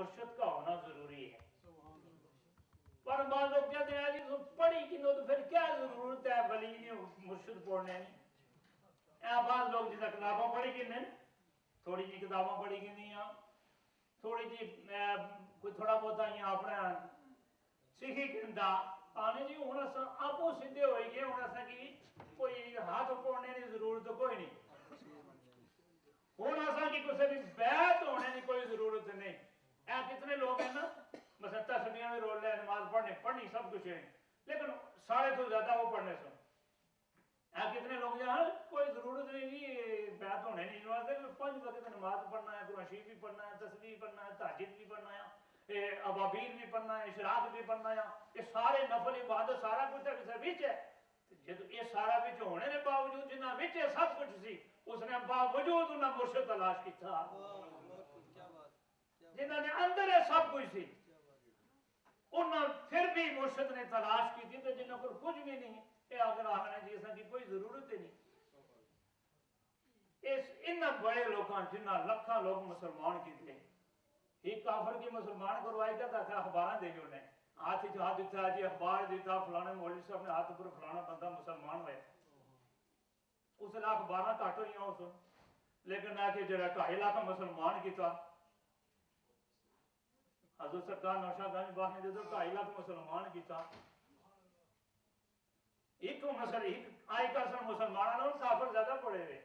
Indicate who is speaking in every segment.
Speaker 1: مرشد کا ہونا ضروری ہے. پر بعض لوگ کہتے ہیں جی تو پڑھی کنو تو پھر کیا ضرورت ہے ولی نے مرشد پڑھنے کی. بعض لوگ جس کتاباں پڑھی کنے تھوڑی جی کتاباں پڑھی کنی تھوڑی جی کوئی تھوڑا بہت اپنا سیکھی کندا آنے جی ہوں آپ سیدھے ہوئی گئے ہوں ایسا کہ کوئی ہاتھ پڑھنے کی ضرورت کوئی نہیں. ہوں ایسا کہ کسی بھی بیعت ہونے کی کوئی ضرورت نہیں. کتنے لوگ ہیں نا مثلا تسبیحاں بھی رول لے نماز پڑھنی سب کچھ ہے لیکن سارے تو زیادہ وہ پڑھنے سن. کتنے لوگ جہاں کوئی ضرورت نہیں جی بیعت ہونے نہیں واسطے 5 وقت نماز پڑھنا ہے قرآن شریف بھی پڑھنا ہے تسبیح پڑھنا ہے تہجد بھی پڑھنا ہے ابابیل بھی پڑھنا ہے اشراق بھی پڑھنا ہے. یہ سارے نفل عبادت سارا کچھ ہے وچ ہے. جب یہ سارا وچ ہونے کے باوجود جنہ وچ سب کچھ سی اس نے باوجود انہیں مرشد تلاش کیتا جنہ نے اندر ہے سب کچھ سی انہوں پھر بھی مرشد نے تلاش کی تھی تو جنہوں کو کچھ بھی نہیں یہ اگر آخنا جیسا کی کوئی ضرورت ہی نہیں. ان بڑے لوگوں جنہ لکھاں لوگ مسلمان کیتے ایک کافر کی مسلمان کروائی تھا اخبار دے جو نے ہاتھ ہاتھ دیتا جی اخبار دیتا فلانے مولوی صاحب نے ہاتھ پر فلانا بندہ مسلمان ہوئے اس لاکھ 12 کٹ ہوئی اس لیکن آ کے جڑا 2.5 لاکھ مسلمان کیتا حضرت سرکار نوشاد گنج باغ نے جدو 2.5 لاکھ مسلمان کیتا ایک آئی کر سن مسلمانوں کافر زیادہ پڑے ہوئے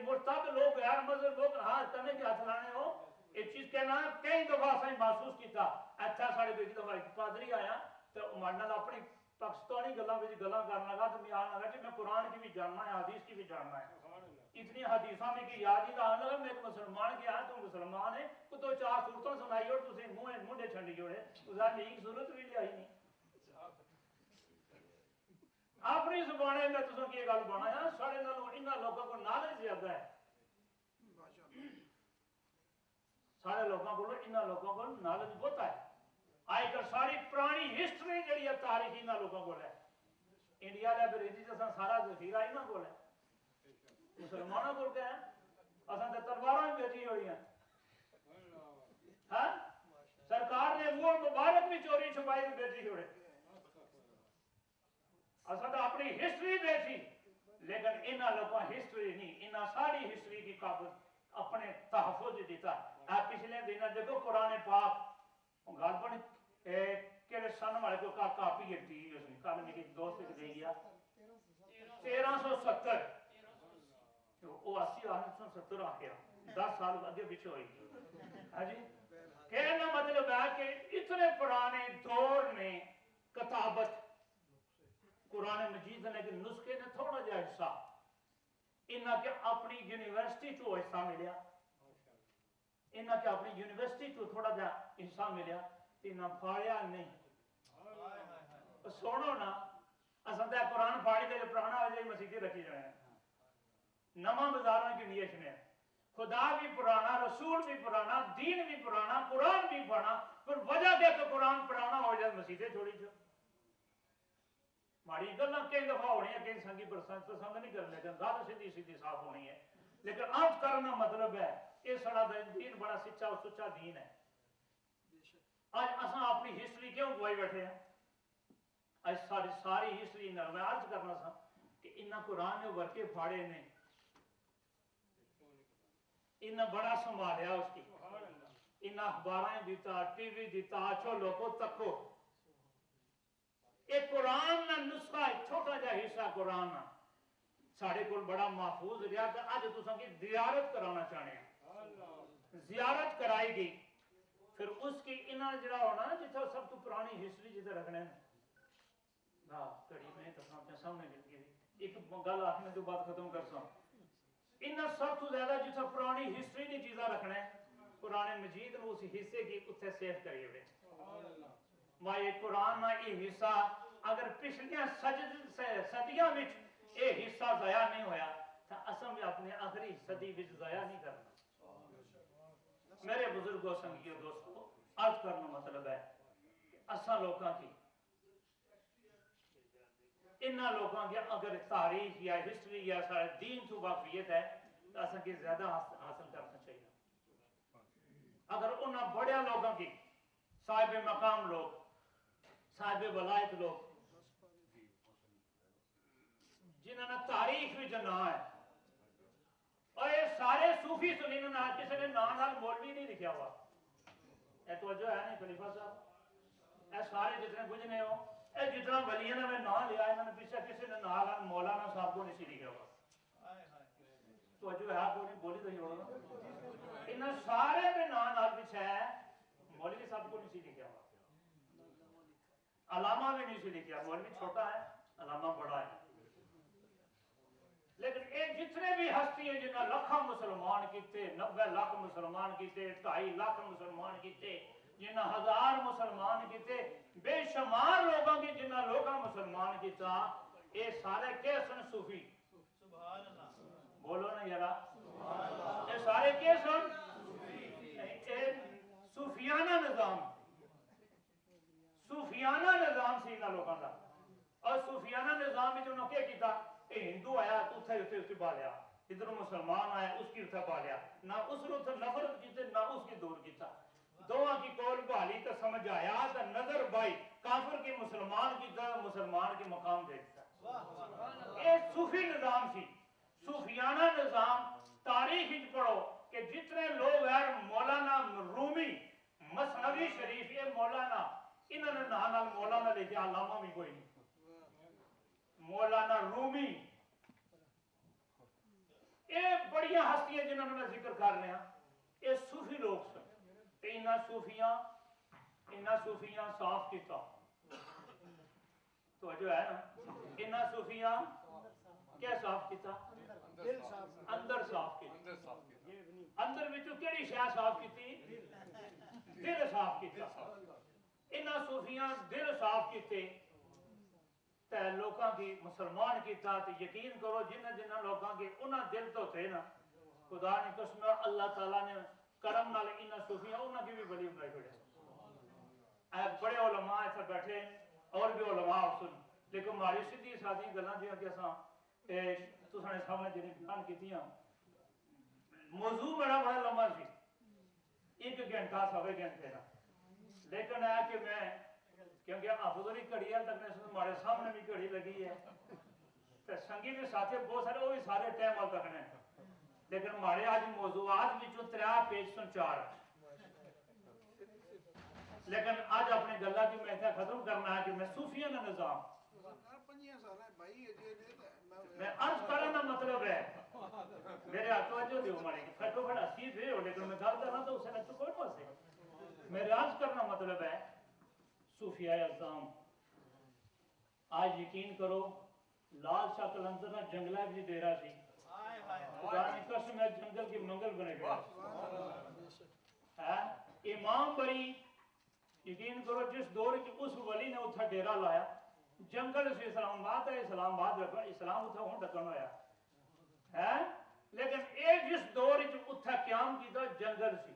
Speaker 1: مرتد لوگ غیر مذہب لوگ ہاں تمہیں کہ ہاتھ لانے ہو ایک چیز کہنا کئی دفعہ سائیں محسوس کیتا. اچھا ساڑھے دوئی دفعہ ایک پادری آیا تو ماننا اپنی پاکستانی گلاں بھی گلاں کرنا لگا تو میں آنا لگا کہ میں قرآن کی بھی جاننا ہے حدیث کی بھی جاننا ہے. اتنی حدیثاں میں کہ یاد ہی آنے لگا میں ایک مسلمان کیا ہے تو مسلمان ہے تو 4 صورتوں سنائی اور تُسے منڈے چھنڈی ہوئے اسے ایک صورت بھی لے آئی نہیں. اپنی زبانیں میں تسوں کی گل بنایا سارے انہاں لوگوں کو نالج زیادہ ہے. سارے لوگوں کو انہاں لوگوں کو نالج بہت ہے. آج کل ساری پرانی ہسٹری جڑی ہے تاریخ انہاں لوگوں کو ہے. انڈیا لائبریری سے سارا ذخیرہ انہاں کو ہے. مسلمانوں کو کیا ہے اساں تے تلواراں بیچی ہوئی ہیں. ہاں سرکار نے وہ مبارک بھی چوری چھپائی بیچی ہوئے. اساں تو اپنی ہسٹری بیچی لیکن انہاں لوگوں ہسٹری نہیں انہاں ساری ہسٹری کی قابل اپنے تحفظ دیتا. آپ پچھلے دنوں دیکھو قرآن پاک غالباً کہڑے سن والے کو کاپی ہے اس نے کل میری دوست ایک دے گیا 1370 وہ 80 آ گیا 10 سال اگے پیچھے ہوئی. ہاں جی کہنا مطلب ہے کہ اتنے پرانے دور میں کتابت قرآن مجید نے نسخے نے تھوڑا جا حصہ انہاں کے اپنی یونیورسٹی چو حصہ ملیا انہاں کے اپنی یونیورسٹی چو تھوڑا جا حصہ ملیا انہاں پھاڑیا نہیں. سنو نا اساں تے قرآن پھاڑی دے پرانا ہو جائے مسیحی رکھی جائے نواں بازاراں کی نیش میں خدا بھی پرانا رسول بھی پرانا دین بھی پرانا قرآن بھی پرانا پر وجہ دے کہ قرآن پرانا ہو جائے مسیحی چھوڑی چھو ماڑی گلاں کئی دفعہ ہونی ہے کئی سنگی پسند نہیں کرنے لیکن زیادہ سیدھی سیدھی صاف ہونی ہے. لیکن عرض کرنا مطلب ہے یہ سڑا دین بڑا سچا دین ہے. آج اساں اپنی ہسٹری کیوں گوائی بیٹھے ہیں. آج ساری ہسٹری میں عرض کرنا سا کہ انہاں قرآن نے ورکے پھاڑے نے انہاں بڑا سنبھالیا اس کی انہاں اخباراں دیتا ٹی وی دیتا اچھو لوگوں تکو ایک قرآن نہ نسخہ چھوٹا جا حصہ قرآن نہ ساڑھے کو بڑا محفوظ رہا تھا. آج تساں کی زیارت کرانا چاہنے ہیں زیارت کرائی گئی پھر اس کی انہاں جڑا ہونا جتا سب تو پرانی ہسٹری جتا رکھنے ہیں. کڑی میں تساں اپنے سامنے مل گئی ایک گل آخنے جو بات ختم کر سا انہاں سب تو زیادہ جتا پرانی ہسٹری کی چیزاں رکھنے قرآن مجید نے اس حصے کی اتھے سیف کری ہوئے. ماں یہ قرآن نہ یہ حصہ اگر پچھلیاں صدیاں وچ یہ حصہ ضائع نہیں ہویا تو اساں بھی اپنے آخری صدی وچ ضائع نہیں کرنا. میرے بزرگوں سنگیوں دوستوں عرض کرنا مطلب ہے کہ اساں لوگاں کی انہاں لوگاں کی اگر تاریخ یا ہسٹری یا سارے دین تو واقفیت ہے تو اساں کی زیادہ حاصل کرنا چاہیے. انہاں بڑے لوگوں کی صاحب مقام لوگ صاحب ولایت لوگ جنہوں نے تاریخ بھی جنا ہے اور یہ سارے صوفی سنی نے کسی نے نال مولوی نہیں لکھا ہوا یہ توجہ ہے نہیں خلیفہ صاحب یہ سارے جتنے گجنے ہو یہ جتنا ولیوں نے نام لیا انہوں نے پیچھے کسی نے نال مولانا صاحب کو نہیں لکھا ہوا توجہ ہے کوئی بولی تو ہی انہوں سارے میں نام پیچھے ہے مولوی صاحب کو نہیں لکھا ہوا علامہ بھی نہیں لکھا مولوی چھوٹا ہے علامہ بڑا ہے لیکن یہ جتنے بھی ہستی ہیں جنہیں لکھاں مسلمان کیتے 90 لاکھ مسلمان کیتے 2.5 لاکھ مسلمان کیتے جنہیں 1000 مسلمان کیتے بے شمار لوگوں کی جنہیں لوگاں مسلمان کیتا یہ سارے کیسن صوفی سبحان اللہ بولو نا یارا یہ سارے کیسن صوفیانہ نظام سی انہاں لوگاں دا اور صوفیانہ نظام میں انہوں کیا کیتا ہندو آیا تو اتھے پا لیا ادھر مسلمان آیا اس کی اتھے پا لیا نہ اس نے اتھے نفرت کیتے نہ اس کی دور کیتا دواں کی قول بحالی تو سمجھ آیا تو نظر بائی کافر کی مسلمان کی طرح مسلمان کے مقام دیکھتا یہ صوفی نظام سی صوفیانہ نظام تاریخ پڑھو کہ جتنے لوگ ہیں مولانا رومی مثنوی شریف یہ مولانا انہوں نے نام مولانا لے کے علامہ بھی کوئی نہیں مولانا رومی یہ بڑی ہستیاں جنہوں نے ذکر کر رہے ہیں یہ صوفی لوگ سن انہاں صوفیاں صاف کیتا تو جو ہے نا انہاں صوفیاں کیا صاف کیتا اندر صاف کیتا اندر وچوں کیڑی شے صاف کیتی دل صاف کیتا انہاں صوفیاں دل صاف کیتے تے لوکاں کی مسلمان کیتا تے یقین کرو جنہ لوکاں کے انہاں دل تو تھے نا خدا نے قسم اللہ تعالیٰ نے کرم نال انہاں صوفیاں انہاں کی بھی بڑی بنائی پڑے اے بڑے علماء ایسے بیٹھے اور بھی علماء سن لیکن ہماری سیدھی سادھی گلاں جیاں کہ اساں تساں سامنے جڑی بیان کیتیاں موضوع بڑا لمبا سی 1 گھنٹہ 1.5 گھنٹے دا لیکن ہے کہ میں کیونکہ حضوری گھڑی ہے تک ہمارے سامنے بھی گھڑی لگی ہے تو سنگی بھی ساتھی بہت سارے وہ بھی سارے ٹائم آ تک ہیں لیکن ہمارے آج موضوعات بھی جو 3 پیج سن 4 لیکن آج اپنے گلہ کی میں ختم کرنا ہے کہ میں صوفیانہ نظام میں عرض کرنا مطلب ہے میرے توجہ دیو ہمارے پھٹو پھٹ ہسی تھے ہو لیکن میں گل کرنا تو اسے میں تو کوئی پاس ہے میرے عرض کرنا مطلب ہے صوفیاء اعظام آج یقین کرو لال شاہ قلندر نہ جنگلہ بھی دیرا سی خدا نے قسم ہے جنگل کی منگل بنے گئے امام بری یقین کرو جس دور کی اس ولی نے اتھا ڈیرا لایا جنگل سے اسلام آباد ہے اسلام آباد رکھا اسلام اتھا ہوں ڈکن ہویا ہے لیکن اے جس دور کی اتھا قیام کی تھا جنگل سی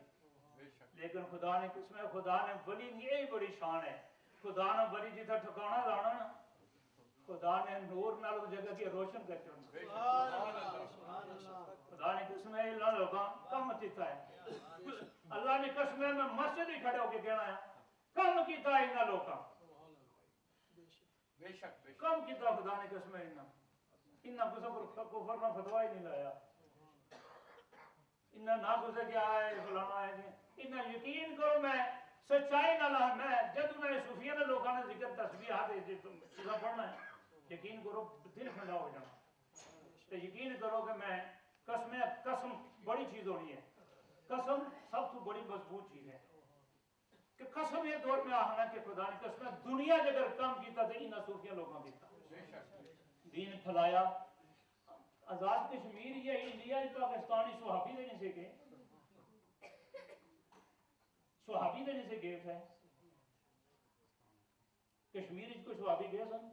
Speaker 1: لیکن خدا نے قسم ہے خدا نے ولی یہ بڑی شان ہے خدا نے ولی جیتا ٹھکانا لانا نا خدا نے نور نال اس جگہ کی روشن کر کے خدا نے قسم ہے اللہ لوگاں کم کیتا ہے اللہ نے قسم ہے میں مسجد ہی کھڑے ہو کے کہنا ہے کم کیتا ہے انہاں لوگاں بے شک کم کیتا خدا نے قسم ہے انہاں کفر نہ فتوا ہی نہیں لایا انہاں نہ گزر گیا ہے فلانا ہے انہاں یقین کرو میں سچائی نہ لا میں جب انہیں صوفیہ نے لوگوں نے ذکر تسبیحات چیزاں پڑھنا ہے یقین کرو دل ٹھنڈا ہو جانا تو یقین کرو کہ میں قسم بڑی چیز ہونی ہے قسم سب تو بڑی مضبوط چیز ہے کہ قسم یہ دور میں آنا کہ خدا نے قسم دنیا جے اگر کام کیتا تھا انہاں صوفیہ لوگوں کیتا دین پھیلایا آزاد کشمیر یا انڈیا پاکستانی صحابی دینے سے گئے صحابی دینے سے گئے تھے کشمیر کوئی صحابی گئے سن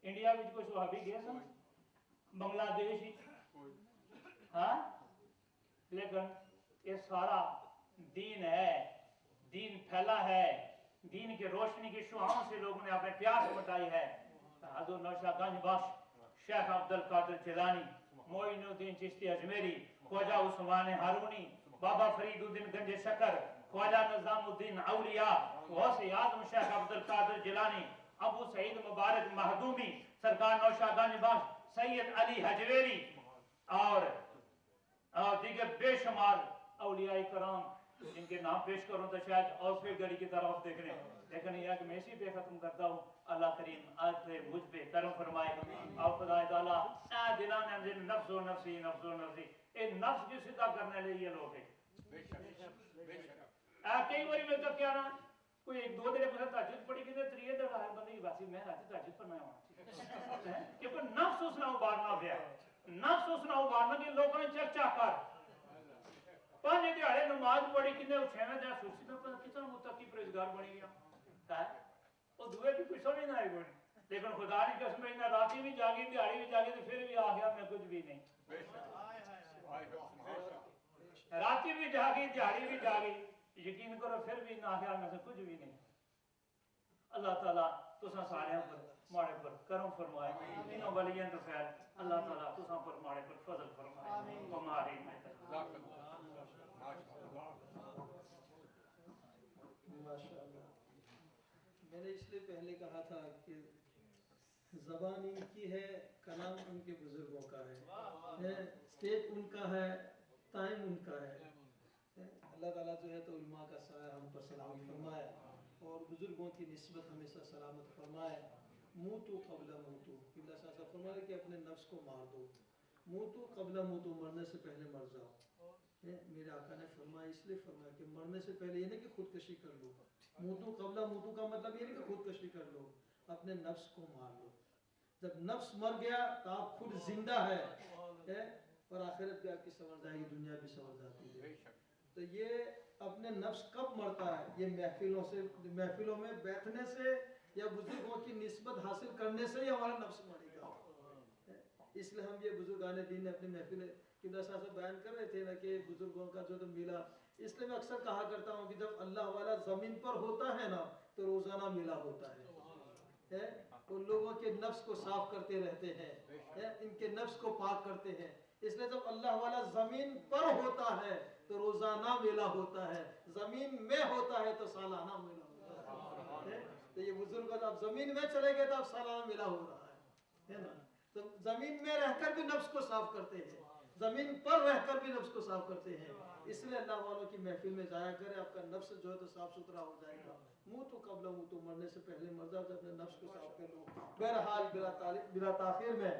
Speaker 1: انڈیا میں کوئی صحابی گئے سن بنگلہ دیش ہاں لیکن یہ سارا دین ہے دین پھیلا ہے دین کی روشنی کی شعاعوں سے لوگوں نے اپنے پیاس مٹائی ہے حضرت نوشہ گنج بخش شیخ عبدالقادر جیلانی معین الدین چشتی اجمیری خواجہ عثمان ہارونی بابا فرید الدین گنج شکر، خواجہ نظام الدین اولیاء، غوث اعظم شیخ عبد القادر جیلانی، ابو سعید مبارک مہدومی، سرکار نوشادہ بخش سید علی حجویری اور دیگر بے شمار اولیاء کرام جن کے نام پیش کروں تو شاید اور پھر گھڑی کی طرف دیکھنے، لیکن یہ کہ میں اسی پہ ختم کرتا ہوں. اللہ کریم آج پہ مجھ پہ کرم فرمائے اور خدا تعالیٰ اے دلان اندر نفس و نفسی نفس و نفسی اے نفس کی صدا کرنے لئے یہ لوگ ہیں. کئی باری میں تو کیا نا کوئی ایک دو دیر پہ تحجد پڑی کہتے تریے در آئے بندے کی باسی میں آتی تحجد پر میں ہوں کہ کوئی نفس اس نہ ابارنا پیا، نفس اس نہ ابارنا کہ لوگوں نے چرچا کر پانچ دیہڑے نماز پڑھی کنے اٹھے میں دیا سوچی میں پتہ کتنا متقی پرہیزگار بنی گیا کہا ہے وہ دوئے بھی کچھ سمجھ نہ آئی گئی، لیکن خدا کی قسم میں راتی بھی جاگی دیہڑی بھی جاگی تو پھر بھی آ گیا میں کچھ بھی نہیں. راتی بھی جاگی دیہڑی بھی جاگی یقین کرو پھر بھی نہ آگیا میں سے کچھ بھی نہیں. اللہ تعالیٰ تساں سارے پر ماڑے پر کرم فرمائے انہوں ولیاں تو خیر اللہ تعالیٰ تساں پر ماڑے پر فضل فرمائے ہماری میں
Speaker 2: ماشاءاللہ. میں نے اس لیے پہلے کہا تھا کہ زبان ان کی ہے، کلام ان کے بزرگوں کا ہے، اسٹیج ان کا ہے، ٹائم ان کا ہے. اللہ تعالیٰ جو ہے تو علماء کا سایہ ہم پر سلامت فرمائے اور بزرگوں کی نسبت ہمیشہ سلامت فرمائے. موتو قبل موتو، قبلہ صاحب فرمائے کہ اپنے نفس کو مار دو. موتو قبل موتو، مرنے سے پہلے مر جاؤ. میرے آقا نے فرمایا اس لیے فرمایا کہ مرنے سے پہلے یہ نہیں کہ خودکشی کر لو. موتو قبل موتو کا مطلب یہ نہیں کہ خودکشی کر لو، اپنے نفس کو مار لو. جب نفس مر گیا تو آپ خود زندہ ہے اور آخرت بھی آپ کی سنور جائے گی، دنیا بھی سنور جاتی ہے. تو یہ اپنے نفس کب مرتا ہے؟ یہ محفلوں میں بیٹھنے سے یا بزرگوں کی نسبت حاصل کرنے سے ہی ہمارا نفس مرے گا. اس لیے ہم یہ بزرگان دین نے اپنی محفل قبلہ صاحب سے بیان کر رہے تھے نا کہ بزرگوں کا جو تو میلہ، اس لیے میں اکثر کہا کرتا ہوں کہ جب اللہ والا زمین پر ہوتا ہے نا تو روزانہ میلہ ہوتا ہے. ان لوگوں کے نفس کو صاف کرتے رہتے ہیں، ان کے نفس کو پاک کرتے ہیں. اس لیے جب اللہ والا زمین پر ہوتا ہے تو روزانہ میلہ ہوتا ہے، زمین میں ہوتا ہے تو سالانہ میلہ ہوتا ہے. تو یہ بزرگ اب زمین میں چلے گئے تو اب سالانہ میلہ ہو رہا ہے نا. تو زمین میں رہ کر بھی نفس کو صاف کرتے ہیں، زمین پر رہ کر بھی نفس کو صاف کرتے ہیں. اس لیے اللہ والوں کی محفل میں جایا کرے، آپ کا نفس جو ہے تو صاف ستھرا ہو جائے گا. منہ تو قبل منہ تو، مرنے سے پہلے مر جاؤ تو اپنے نفس کو صاف کر لو. بہرحال بلا تاخیر میں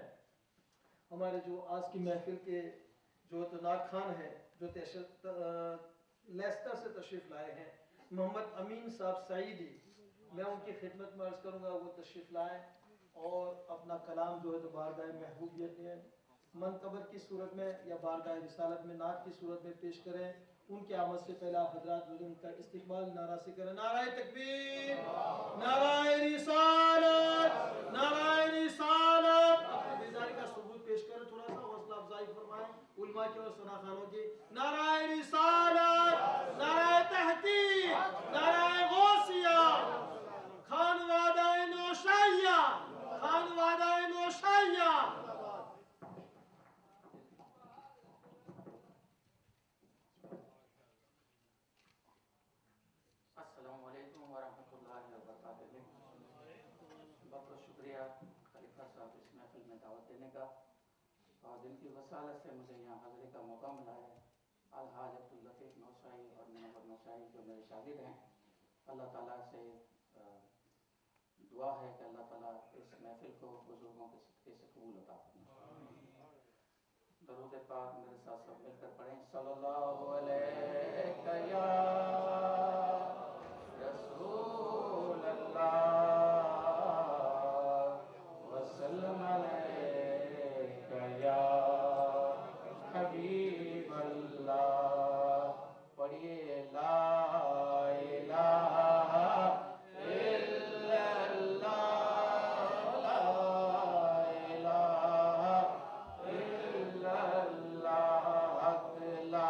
Speaker 2: ہمارے جو آج کی محفل کے جو تو ناک خان ہے جو لیسٹر سے تشریف لائے ہیں، محمد امین صاحب سعیدی، میں ان کی خدمت میں عرض کروں گا وہ تشریف لائیں اور اپنا کلام جو ہے تو بارگاہ محبوبیت میں منقبر کی صورت میں یا بارگاہ رسالت میں نعت کی صورت میں پیش کریں. ان کے آمد سے پہلے آپ حضرات جو ان کا استقبال نعرہ سے کریں. نعرہ تکبیر، نعرہ رسالت، نعرہ رسالت. اپنی بیداری کا ثبوت پیش کریں، تھوڑا سا حوصلہ افزائی فرمائیں علماء کی اور ثنا خانوں کی. نعرہ رسالت، نعرہ تحقیق، نعرہ غوثیہ، خانوادہ نوشائیہ، خانوادہ نوشائیہ.
Speaker 3: السلام علیکم ورحمۃ اللہ وبرکاتہ. بہت بہت شکریہ خلیفہ صاحب اس محفل میں دعوت دینے کا اور دل کی وسالت سے مجھے یہاں حاضری کا موقع ملا ہے. الحاج عبداللطیف نوشائی اور منور نوشائی جو میرے شاگرد ہیں، اللہ تعالیٰ سے دعا ہے کہ اللہ تعالیٰ اس محفل کو بزرگوں کے صدقے سے قبول عطا فرمائے. درود پاک میرے ساتھ سب مل کر پڑھیں. صلی اللہ علیہ یا رسول اللہ وسلم علیہ یا حبیب اللہ. پڑھیے لا الہ الا اللہ، لا الہ الا اللہ، لا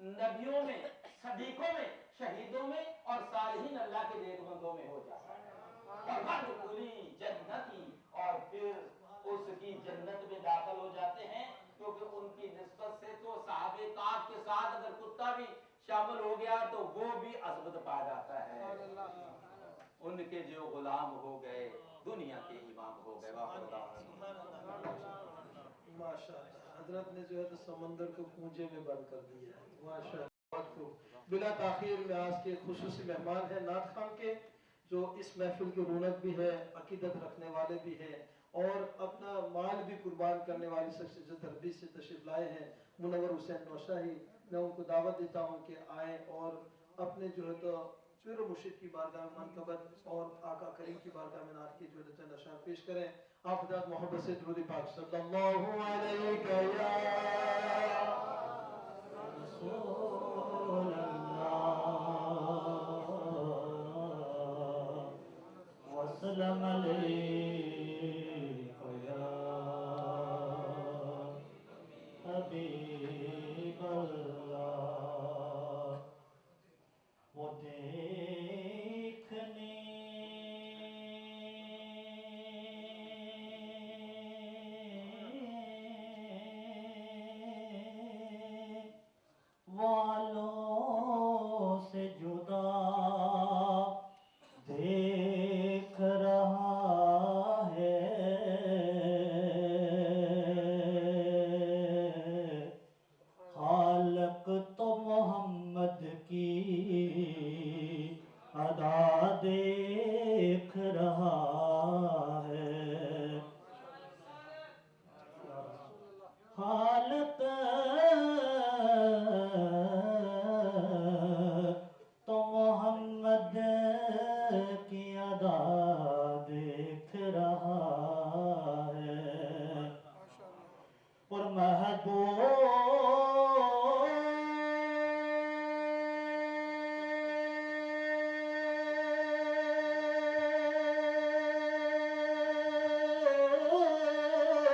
Speaker 3: نبیوں میں، صدیقوں میں، شہیدوں میں اور صالحین اللہ کے نیک بندوں میں ہو جاتا ہے. وَادْخُلِي جنتی، اور پھر اس کی جنت میں داخل ہو جاتے ہیں، کیونکہ ان کی نسبت سے تو صحابہ کاف کے ساتھ اگر کتا بھی شامل ہو گیا تو وہ بھی عظمت پا جاتا ہے. ان کے جو غلام ہو گئے دنیا کے امام ہو گئے.
Speaker 2: ماشاء اللہ، حضرت نے جو ہے تو سمندر کو کونجے میں بند کر دیا ہے. ماشاء اللہ. بلا تاخیر میں آج کے خصوصی مہمان ہیں نعت خان کے، جو اس محفل کی رونق بھی ہے، عقیدت رکھنے والے بھی ہیں اور اپنا مال بھی قربان کرنے والی شخص جو تربیت سے تشریف لائے ہیں، منور حسین نوشاہی. میں ان کو دعوت دیتا ہوں کہ آئیں اور اپنے جو ہے تو پیر و مرشد کی بارگاہ میں منقبت اور آقا کریم کی بارگاہ میں نعت کی جو ہے چند اشعار پیش کریں. آپ حضرات محبت سے درود پاک صلی اللہ علیہ یا رسول وسلم علیک یا حبیب اللہ. وہ دیکھنے والوں سے جدا دیکھ رہا ہے. خالق تو محمد کی ادا دیکھ رہا ہے. خالق تو محمد کی ادا دیکھ رہا ہے.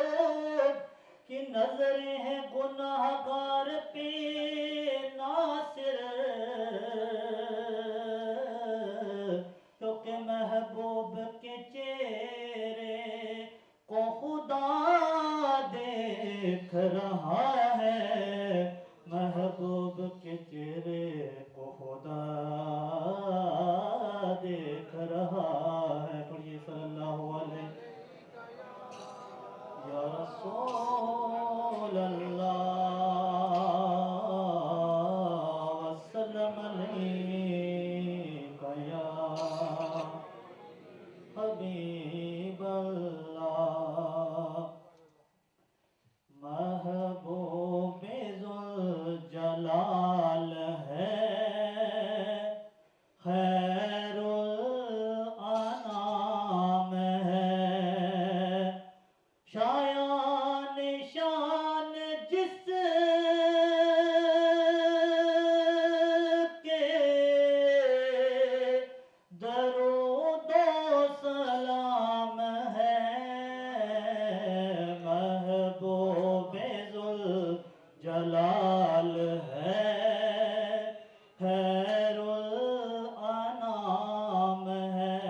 Speaker 2: اور کی نظریں ہیں گناہگار پہ ناصر، کیونکہ محبوب کے چہرے کو خدا دیکھ رہا ہے. محبوب کے چہرے کو خدا دیکھ رہا ہے. پڑھیے صلی اللہ علیہ یا رسول اللہ وسلم علیک یا حبیب اللہ. محبوب ذوالجلال ہے، خیر الانام ہے. شایان شان جس کے درود و سلام ہے. محبوب ذوالجلال ہے، خیر الانام ہے.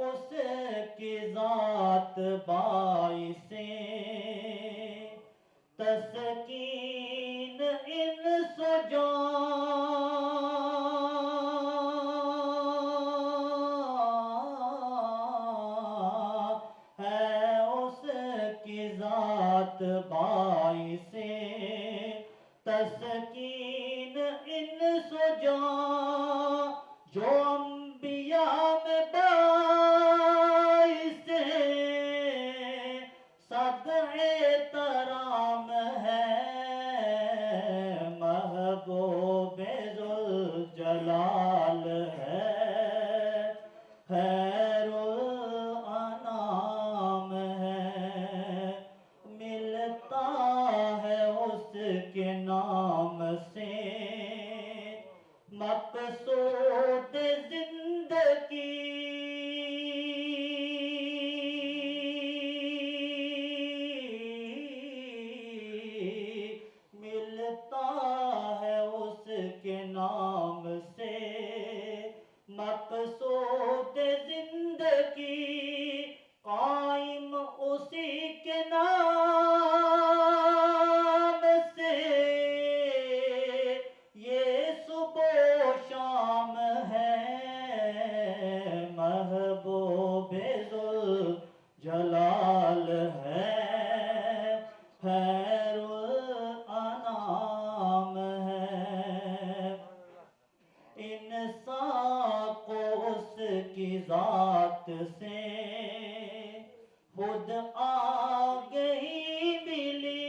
Speaker 2: اس کی ذات باعث تسکین انس و جان ہے. اس کی ذات باعث تسکین انس و جان، جو انبیاء میں باعث صدع ترام ہے. محبوب ذوالجلال ہے، خیر الانام ہے. ملتا ہے اس کے نام سے مقصود زندگی.
Speaker 4: سے خود آ گئی ملی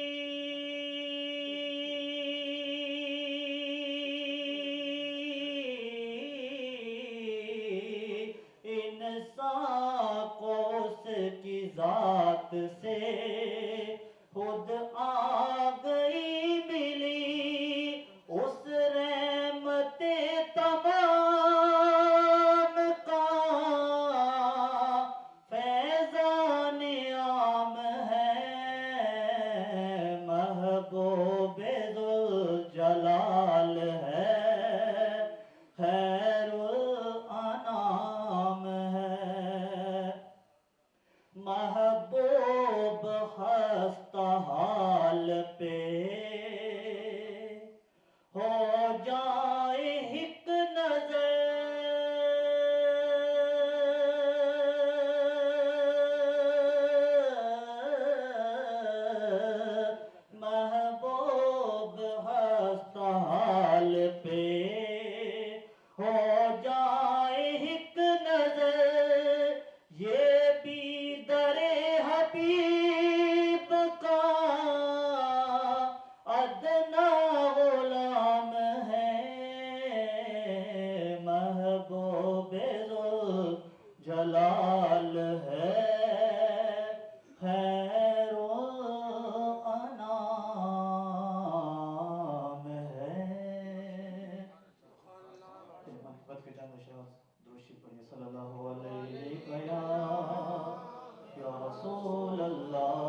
Speaker 4: انسان کو اس کی ذات سے خود آ گئی ملی اس رحمت تمام کا فیضان عام ہے محبوب ذوالجلال ہے خیر الانام ہے محبوب خستہ حال پہ ہو جائے ایک نظر محبوب خستہ حال پہ ہو جائے ایک نظر یہ بھی در حبیب کا ادنا غلام ہے محبوب ذوالجلال ہے خیر الانام ہے محبت کے جان اشعار دروشی پڑھیے صلی اللہ علیہ یا رسول اللہ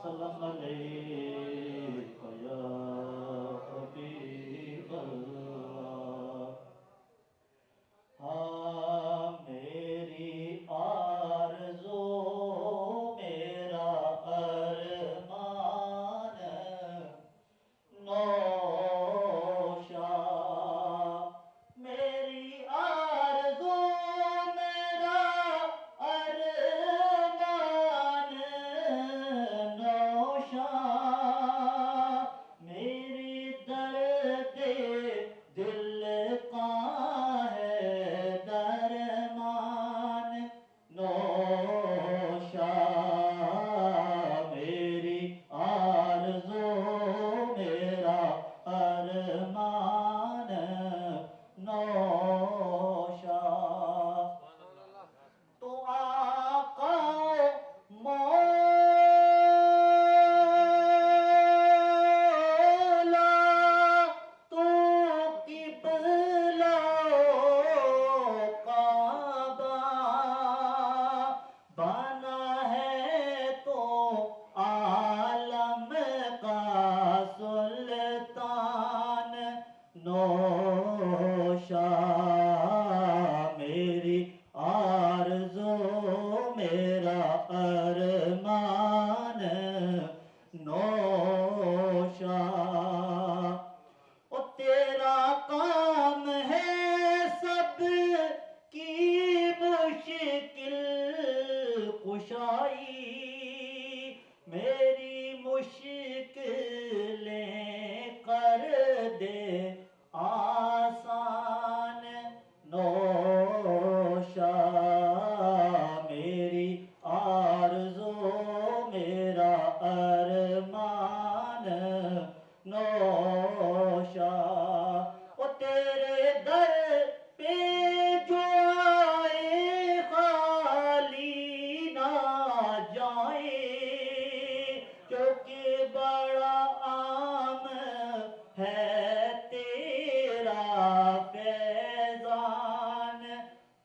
Speaker 4: سلام علیک یا حبیب اللہ ہاں میری آرزو میرا ارمان نوشا میری آرزو میرا ارمان نوشا میری درد دل کا ہے درمان نوشا میری آرزو میرا ارمان نوشا تو آقا مولا تو قبلہ کعبہ بنا ہے تو عالم کا سلطان نوشا میری آرزو میرا ارمان نوشا او تیرا کام ہے سب کی مشکل کشائی میری مشکلیں کر دے آسان نوشا میری آرزو میرا ارمان نوشا او تیرے در پہ جو آئے خالی نہ جائے کیونکہ بڑا عام ہے تیرا فیضان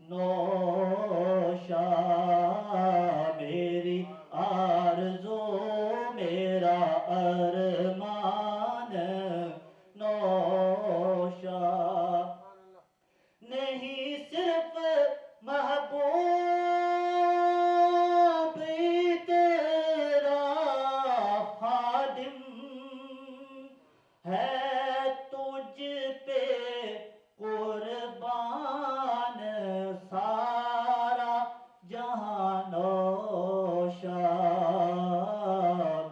Speaker 4: نوشا میری آرزو میرا ارمان نوشا نہیں صرف محبوب تیرا خادم ہے تجھ پہ قربان سارا جہاں نوشا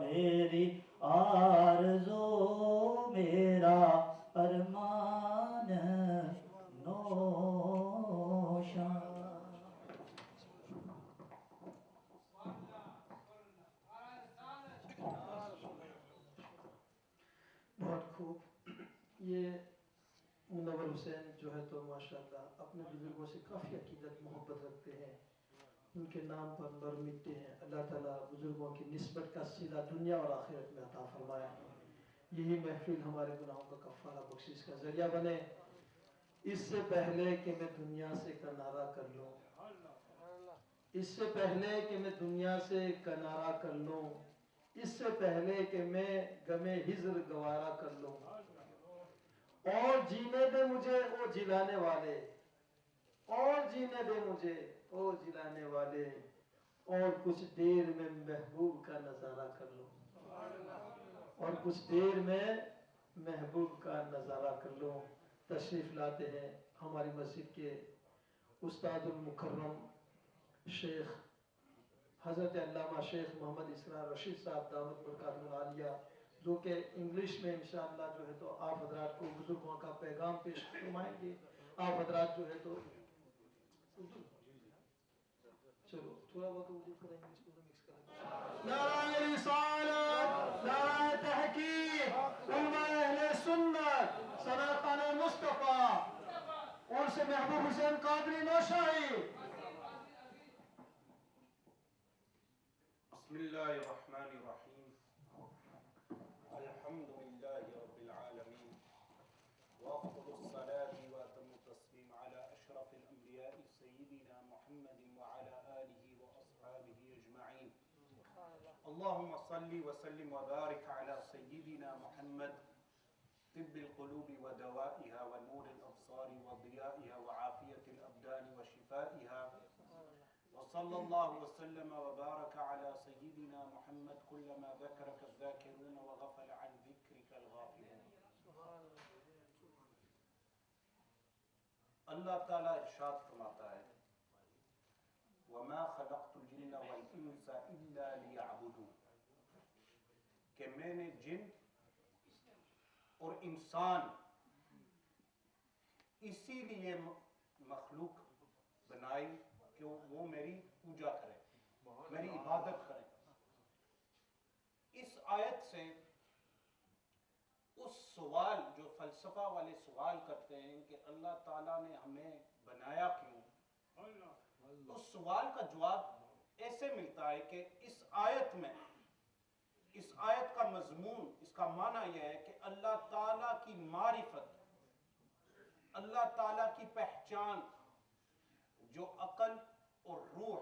Speaker 4: میری آرزو میرا ارمان نوشا
Speaker 2: خوب. یہ منور حسین جو ہے تو ماشاءاللہ اپنے بزرگوں سے کافی عقیدت محبت رکھتے ہیں, ان کے نام پر مر مٹتے ہیں. اللہ تعالیٰ بزرگوں کی نسبت کا صلہ دنیا اور آخرت میں عطا فرمائے. یہی محفل ہمارے گناہوں کا کفارہ بخشش کا ذریعہ بنے. اس سے پہلے کہ میں دنیا سے کنارہ کر لوں, اس سے پہلے کہ میں دنیا سے کنارہ کر لوں, اس سے پہلے کہ میں غم ہجر گوارا کر لوں, اور جینے دے مجھے او جلانے والے, اور جینے دے مجھے او جلانے والے, اور کچھ دیر میں محبوب کا نظارہ کر لوں, اور کچھ دیر میں محبوب کا نظارہ کر لوں. تشریف لاتے ہیں ہماری مسجد کے استاد المکرم شیخ حضرت علامہ شیخ محمد اسرار رشید صاحب دامت برکاتہ العالیہ, جو کہ انگلش میں انشاءاللہ جو ہے تو آپ حضرات کو بزرگوں کا پیغام پیش فرمائیں گے. آپ حضرات جو ہے تو چلو تھوڑا بہت اردو کریں گے, اس کو مکس کریں. نعرہ رسالت, نعرہ تحقیق, علماء اہل سنت, سرطان مصطفیٰ, اور سے محبوب حسین قادری نوشاہی.
Speaker 5: بسم اللہ الرحمن الرحیم. الحمد للہ رب العالمین, وافضل الصلاة واتم التسلیم علی اشرف الانبیاء سیدنا محمد وعلى آلہ واصحابہ اجمعین. اللہم صلی وسلم وبارک علی سیدنا محمد طب القلوب ودوائها ونور الابصار وضيائها وعافية الابدان وشفائها, وصلى الله وسلم وبارك على سيدنا محمد كلما ذكرك الذاكرون وغفل عن ذكرك الغافلون. اللہ تعالیٰ ارشاد فرماتا ہے, وما خلقت الجن والانس الا ليعبدون, کہ میں نے جن اور انسان اسی لیے مخلوق بنائی کہ وہ میری پوجا کریں, میری عبادت کریں. اس آیت سے اس سوال جو فلسفہ والے سوال کرتے ہیں کہ اللہ تعالیٰ نے ہمیں بنایا کیوں, اس سوال کا جواب ایسے ملتا ہے کہ اس آیت میں, اس آیت کا مضمون, اس کا معنی یہ ہے کہ اللہ تعالیٰ کی معرفت, اللہ تعالیٰ کی پہچان جو عقل اور روح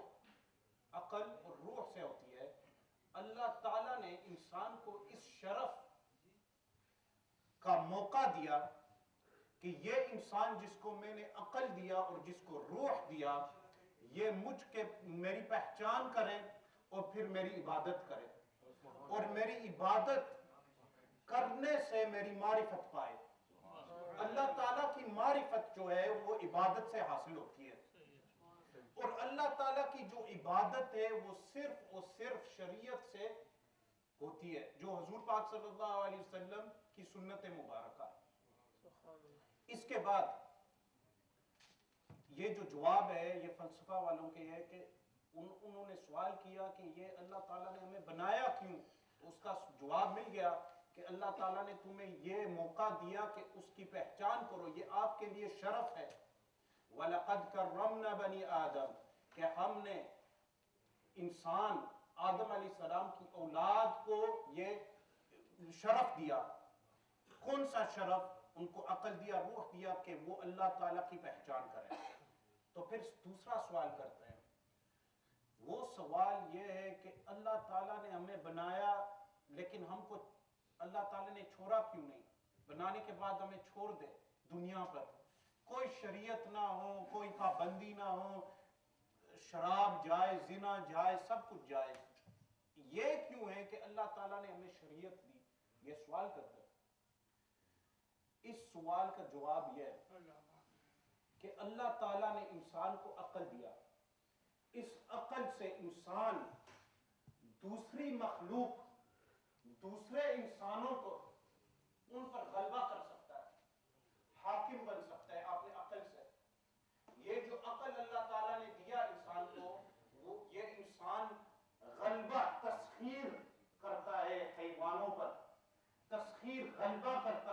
Speaker 5: سے ہوتی ہے, اللہ تعالیٰ نے انسان کو اس شرف کا موقع دیا کہ یہ انسان جس کو میں نے عقل دیا اور جس کو روح دیا, یہ مجھ کے میری پہچان کریں اور پھر میری عبادت کریں, اور میری عبادت کرنے سے میری معرفت پائے. اللہ تعالیٰ کی معرفت جو ہے وہ عبادت سے حاصل ہوتی ہے, اور اللہ تعالیٰ کی جو عبادت ہے وہ صرف اور صرف شریعت سے ہوتی ہے, جو حضور پاک صلی اللہ علیہ وسلم کی سنت مبارکہ. اس کے بعد یہ جو جواب ہے یہ فلسفہ والوں کے ہے کہ انہوں نے سوال کیا کہ یہ اللہ تعالیٰ نے ہمیں بنایا کیوں, تو اس کا جواب مل گیا کہ اللہ تعالیٰ نے تمہیں یہ موقع دیا کہ اس کی پہچان کرو, یہ آپ کے لیے شرف ہے. وَلَقَدْ كَرَّمْنَا بَنِي آدم, کہ ہم نے انسان آدم علیہ السلام کی اولاد کو یہ شرف دیا. کون سا شرف؟ ان کو عقل دیا, روح دیا کہ وہ اللہ تعالیٰ کی پہچان کریں. تو پھر دوسرا سوال کرتے ہیں, وہ سوال یہ ہے کہ اللہ تعالیٰ نے ہمیں بنایا لیکن ہم کو اللہ تعالیٰ نے چھوڑا کیوں نہیں؟ بنانے کے بعد ہمیں چھوڑ دے دنیا پر, کوئی شریعت نہ ہو, کوئی پابندی نہ ہو, شراب جائز, زنا جائز, سب کچھ جائز. یہ کیوں ہے کہ اللہ تعالیٰ نے ہمیں شریعت دی؟ یہ سوال کرتے ہیں. اس سوال کا جواب یہ ہے کہ اللہ تعالیٰ نے انسان کو عقل دیا, اس عقل سے انسان دوسری مخلوق, دوسرے انسانوں کو ان پر غلبہ کر سکتا ہے, حاکم بن سکتا ہے اپنے عقل سے. یہ جو عقل اللہ تعالیٰ نے دیا انسان کو, وہ یہ انسان غلبہ تسخیر کرتا ہے حیوانوں پر, تسخیر غلبہ کرتا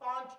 Speaker 5: 5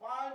Speaker 5: 5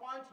Speaker 5: 5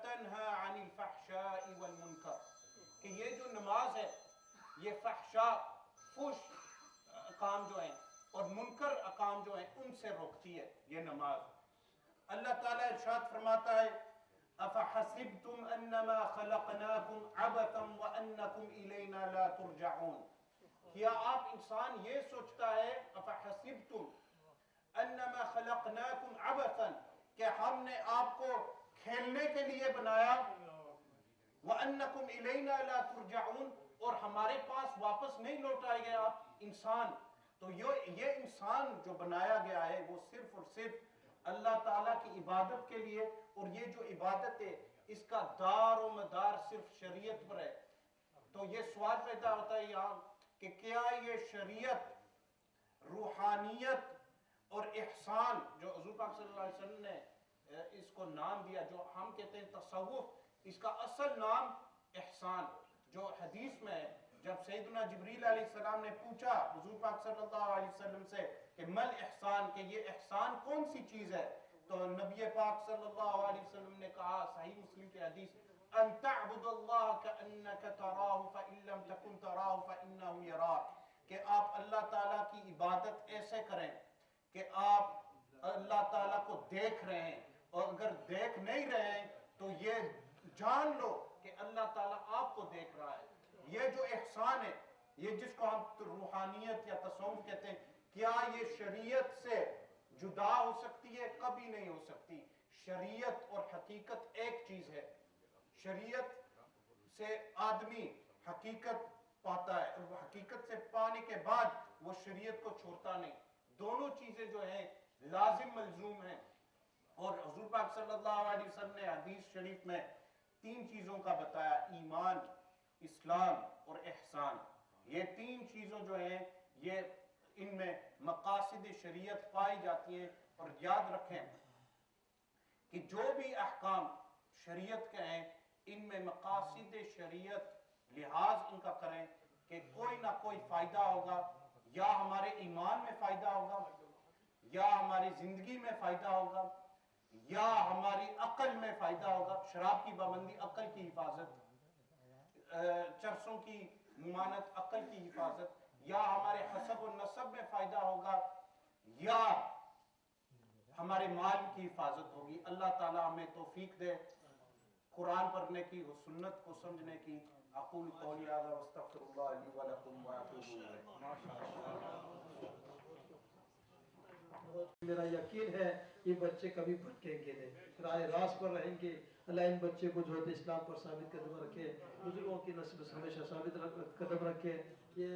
Speaker 5: تنہی عن الفحشاء والمنکر، کہ یہ جو نماز ہے یہ فحشاء فحش کام جو ہیں اور منکر اقام جو ہیں ان سے روکتی ہے یہ نماز۔ اللہ تعالیٰ ارشاد فرماتا ہے افحسبتم انما خلقناکم عبثا وانکم الینا لا ترجعون، کیا آپ انسان یہ سوچتا ہے افحسبتم انما خلقناکم عبثا کہ ہم نے آپ کو کھیلنے کے لیے بنایا، وانکم الینا لا ترجعون اور ہمارے پاس واپس نہیں لوٹائے گئے آپ انسان۔ تو یہ انسان جو بنایا گیا ہے وہ صرف اور صرف اللہ تعالیٰ کی عبادت کے لیے، اور یہ جو عبادت ہے اس کا دار و مدار صرف شریعت پر ہے۔ تو یہ سوال پیدا ہوتا ہے یہاں کہ کیا یہ شریعت، روحانیت اور احسان جو حضور پاک صلی اللہ علیہ وسلم نے اس کو نام دیا، جو ہم کہتے ہیں تصوف، اس کا اصل نام احسان جو حدیث میں ہے، جب سیدنا جبریل علیہ السلام نے پوچھا حضور پاک صلی اللہ علیہ وسلم سے کہ مل احسان، کہ یہ احسان کون سی چیز ہے، تو نبی پاک صلی اللہ علیہ وسلم نے کہا، صحیح مسلم کی حدیث، ان تعبد اللہ کأنک تراہ فإن لم تکن تراہ فإنہ یراک، کہ آپ اللہ تعالیٰ کی عبادت ایسے کریں کہ آپ اللہ تعالیٰ کو دیکھ رہے ہیں، اور اگر دیکھ نہیں رہے ہیں تو یہ جان لو کہ اللہ تعالیٰ آپ کو دیکھ رہا ہے۔ یہ جو احسان ہے، یہ جس کو ہم روحانیت یا تصوف کہتے ہیں، کیا یہ شریعت سے جدا ہو سکتی ہے؟ کبھی نہیں ہو سکتی۔ شریعت اور حقیقت ایک چیز ہے، شریعت سے آدمی حقیقت پاتا ہے، اور حقیقت سے پانے کے بعد وہ شریعت کو چھوڑتا نہیں، دونوں چیزیں جو ہیں لازم ملزوم ہیں۔ اور حضور پاک صلی اللہ علیہ وسلم نے حدیث شریف میں 3 چیزوں کا بتایا، ایمان، اسلام اور احسان۔ یہ 3 چیزوں جو ہیں یہ ان میں مقاصد شریعت پائی جاتی ہیں، اور یاد رکھیں کہ جو بھی احکام شریعت کے ہیں ان میں مقاصد شریعت لحاظ ان کا کریں کہ کوئی نہ کوئی فائدہ ہوگا، یا ہمارے ایمان میں فائدہ ہوگا، یا ہماری زندگی میں فائدہ ہوگا، یا ہماری عقل میں فائدہ ہوگا، شراب کی پابندی عقل کی حفاظت، چرسوں کی ممانعت عقل کی حفاظت، یا ہمارے حسب و نسب میں فائدہ ہوگا، یا ہمارے مال کی حفاظت ہوگی۔ اللہ تعالی ہمیں توفیق دے قرآن پڑھنے کی اور سنت کو سمجھنے کی۔ اقول قولی ھذا واستغفر اللہ لی ولکم واتوب الیہ۔
Speaker 2: میرا یقین ہے یہ بچے کبھی بھٹکیں گے نہیں، رائے راست پر رہیں گے۔ اللہ ان بچے کو جو ہے اسلام پر ثابت قدم رکھے، بزرگوں کی نسل سے ہمیشہ ثابت قدم رکھے۔ یہ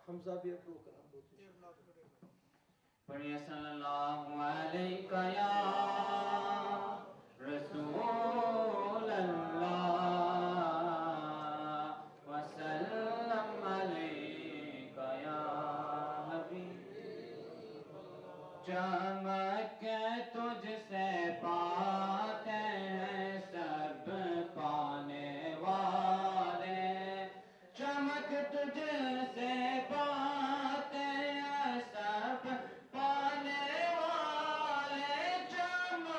Speaker 2: حمزہ بھی اپنے کلام
Speaker 6: پڑھیے صلی اللہ علیہ یا رسول اللہ وسلم علیہ یا حبیب، چمک تجھ سے پاتے ہیں سب پانے والے، چمک تجھ سے پاتے ہیں سب پانے والے، چمک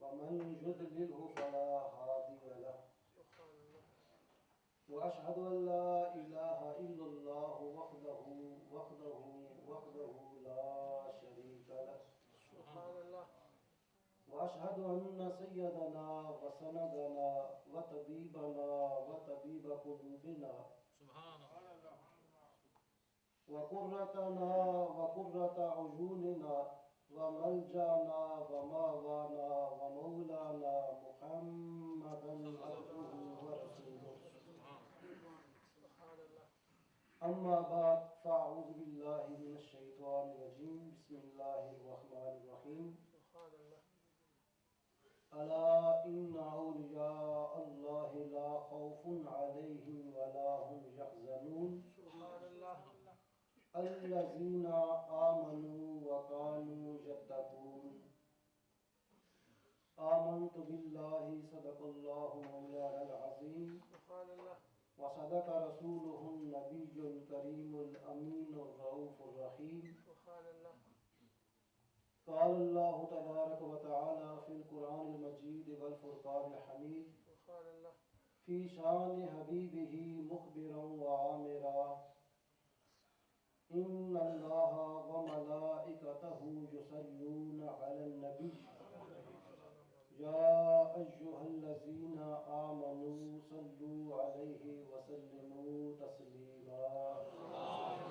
Speaker 2: ومن يضلله فلا هادي له وأشهد أن لا إله إلا الله وحده لا شريك له وأشهد أن سيدنا وسندنا وطبيبنا وطبيب قلوبنا وقرتنا وقرة عيوننا وملجانا وماوانا ومولانا محمدا عبده ورسوله أما بعد فأعوذ بالله من الشيطان الرجيم بسم الله الرحمن الرحيم ألا إن أولياء الله لا خوف عليهم ولا هم يحزنون الذين آمنوا وكانوا يتقون آمنت بالله صدق الله مولانا العظيم وصدق رسوله النبي الكريم الأمين الرؤوف الرحيم قال الله تبارك وتعالى في القرآن المجيد والفرقان الحميد في شان حبيبه مخبرا وعامرا إن الله وملائكته يصلون على النبي يا أيها الذين آمنوا صلوا عليه وسلموا تسليما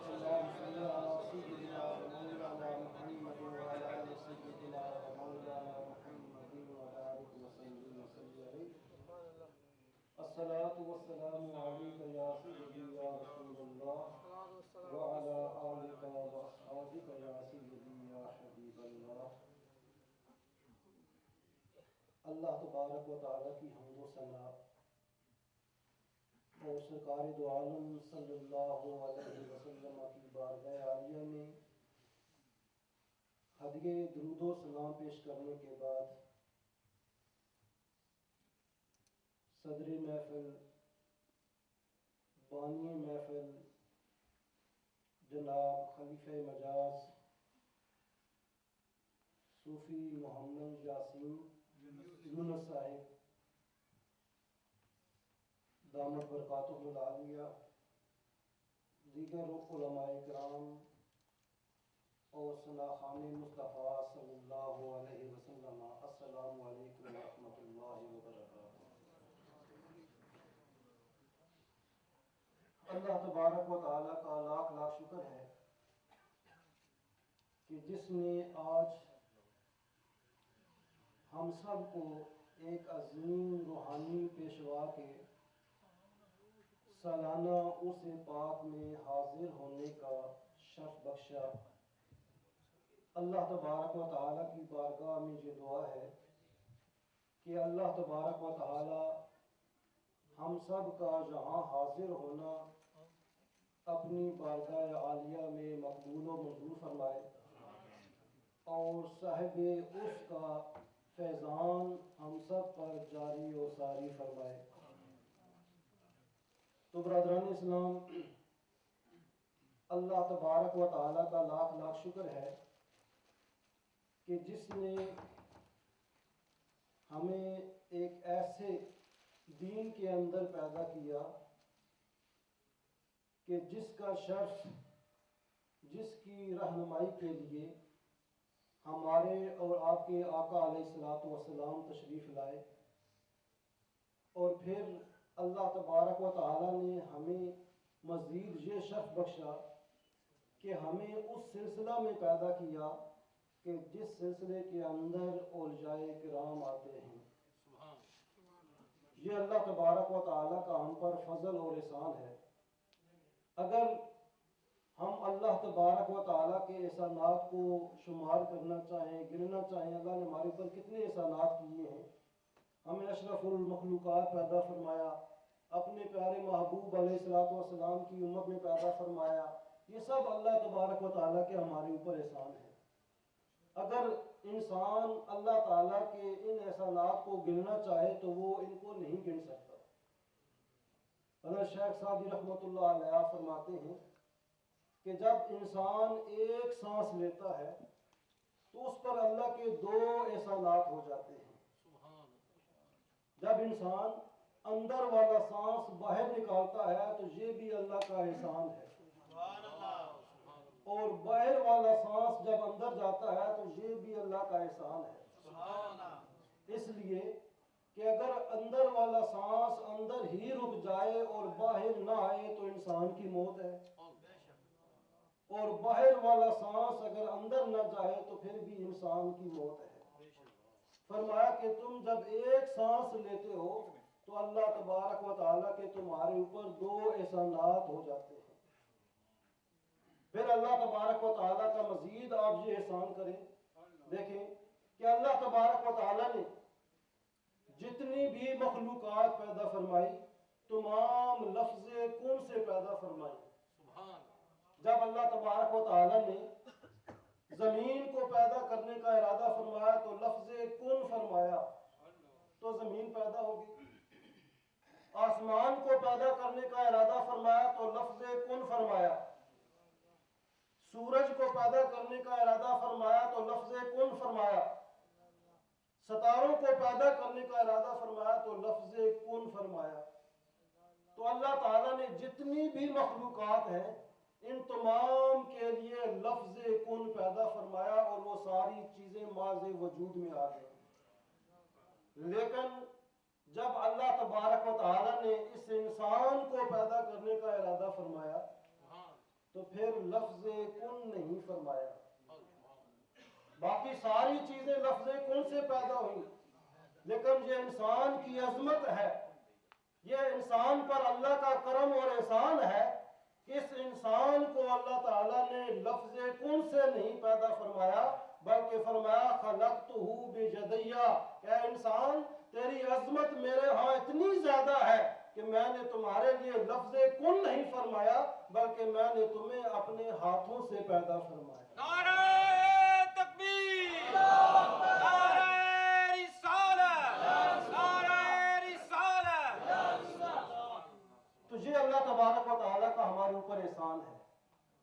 Speaker 2: اللهم صل على سيدنا ومولانا محمد وعلى آل سيدنا ومولانا محمد وبارك وسلم عليه الصلاة والسلام عليك يا سيدي يا رسول الله وعلى آلك وأصحابك يا سيدي يا حبيب الله اللہ تبارک و تعالیٰ کی حمد و ثنا اور سرکار دو عالم صلی اللہ علیہ وسلم کی بارگاہ عالیہ میں ہدیہ درود و سلام پیش کرنے کے بعد صدر محفل بانی محفل جناب خلیفہ مجاز صوفی محمد یاسین یونس صاحب دامت برکاتہ العالیہ، دیگر علماء کرام اور سناخان مصطفیٰ صلی اللہ علیہ وسلم، السلام علیکم ورحمۃ اللہ وبرکاتہ۔ اللہ تبارک و تعالیٰ کا لاکھ لاکھ شکر ہے کہ جس نے آج ہم سب کو ایک عظیم روحانی پیشوا کے سالانہ عرس پاک میں حاضر ہونے کا شرف بخشا۔ اللہ تبارک و تعالیٰ کی بارگاہ میں یہ دعا ہے کہ اللہ تبارک و تعالیٰ ہم سب کا یہاں حاضر ہونا اپنی بارگاہ عالیہ میں مقبول و منظور فرمائے اور صاحب اس کا فیضان ہم سب پر جاری و ساری فرمائے۔ تو برادران اسلام، اللہ تبارک و تعالیٰ کا لاکھ لاکھ شکر ہے کہ جس نے ہمیں ایک ایسے دین کے اندر پیدا کیا
Speaker 7: کہ جس کا شرف جس کی رہنمائی کے لیے ہمارے اور آپ کے آقا علیہ الصلوۃ والسلام تشریف لائے، اور پھر اللہ تبارک و تعالیٰ نے ہمیں مزید یہ شرف بخشا کہ ہمیں اس سلسلہ میں پیدا کیا کہ جس سلسلے کے اندر اولیاء کرام آتے ہیں۔ یہ اللہ تبارک و تعالیٰ کا ہم پر فضل اور احسان ہے۔ اگر ہم اللہ تبارک و تعالیٰ کے احسانات کو شمار کرنا چاہیں، گننا چاہیں، اللہ نے ہمارے اوپر کتنے احسانات کیے ہیں۔ ہمیں اشرف المخلوقات پیدا فرمایا، اپنے پیارے محبوب علیہ الصلوۃ والسلام کی امت میں پیدا فرمایا، یہ سب اللہ تبارک و تعالیٰ کے ہمارے اوپر احسان ہے۔ اگر انسان اللہ تعالیٰ کے ان احسانات کو گننا چاہے تو وہ ان کو نہیں گن سکتا۔ حضرت شیخ سعدی رحمۃ اللہ علیہ فرماتے ہیں کہ جب انسان ایک سانس لیتا ہے تو اس پر اللہ کے 2 احسانات ہو جاتے ہیں۔ جب انسان اندر والا سانس باہر نکالتا ہے تو یہ بھی اللہ کا احسان ہے، اور باہر والا سانس جب اندر جاتا ہے تو یہ بھی اللہ کا احسان ہے۔ اس لیے کہ اگر اندر والا سانس اندر ہی رک جائے اور باہر نہ آئے تو انسان کی موت ہے، اور باہر والا سانس اگر اندر نہ جائے تو پھر بھی انسان کی موت ہے۔ فرمایا کہ تم جب ایک سانس لیتے ہو تو اللہ تبارک و تعالیٰ کے تمہارے اوپر 2 احسانات ہو جاتے ہیں۔ پھر اللہ تبارک و تعالیٰ کا مزید آپ یہ احسان کریں، دیکھیں کہ اللہ تبارک و تعالیٰ نے جتنی بھی مخلوقات پیدا فرمائی تمام لفظ کن سے پیدا فرمائی۔ جب اللہ تبارک و تعالیٰ نے زمین کو پیدا کرنے کا ارادہ فرمایا تو لفظ کن فرمایا تو زمین پیدا ہوگی۔ آسمان کو پیدا کرنے کا ارادہ فرمایا تو لفظ کن فرمایا۔ سورج کو پیدا کرنے کا ارادہ فرمایا تو لفظ کن فرمایا۔ ستاروں کو پیدا کرنے کا ارادہ فرمایا تو لفظ کن فرمایا۔ تو اللہ تعالیٰ نے جتنی بھی مخلوقات ہیں ان تمام کے لیے لفظ کن پیدا فرمایا اور وہ ساری چیزیں ماض وجود میں آ گئی۔ لیکن جب اللہ تبارک و تعالیٰ نے اس انسان کو پیدا کرنے کا ارادہ فرمایا تو پھر لفظ کن نہیں فرمایا۔ باقی ساری چیزیں لفظ کن سے پیدا ہوئی، لیکن یہ انسان کی عظمت ہے، یہ انسان پر اللہ کا کرم اور احسان ہے۔ اس انسان کو اللہ تعالیٰ نے لفظ کن سے نہیں پیدا فرمایا بلکہ فرمایا خلقتہ بجدیہ، کہ انسان تیری عظمت میرے ہاں اتنی زیادہ ہے کہ میں نے تمہارے لیے لفظ کن نہیں فرمایا بلکہ میں نے تمہیں اپنے ہاتھوں سے پیدا فرمایا۔
Speaker 5: نعرہ تکبیر، نعرہ رسالت، نعرہ رسالت۔
Speaker 7: تو یہ اللہ تبارک و تعالیٰ کا ہمارے اوپر احسان ہے۔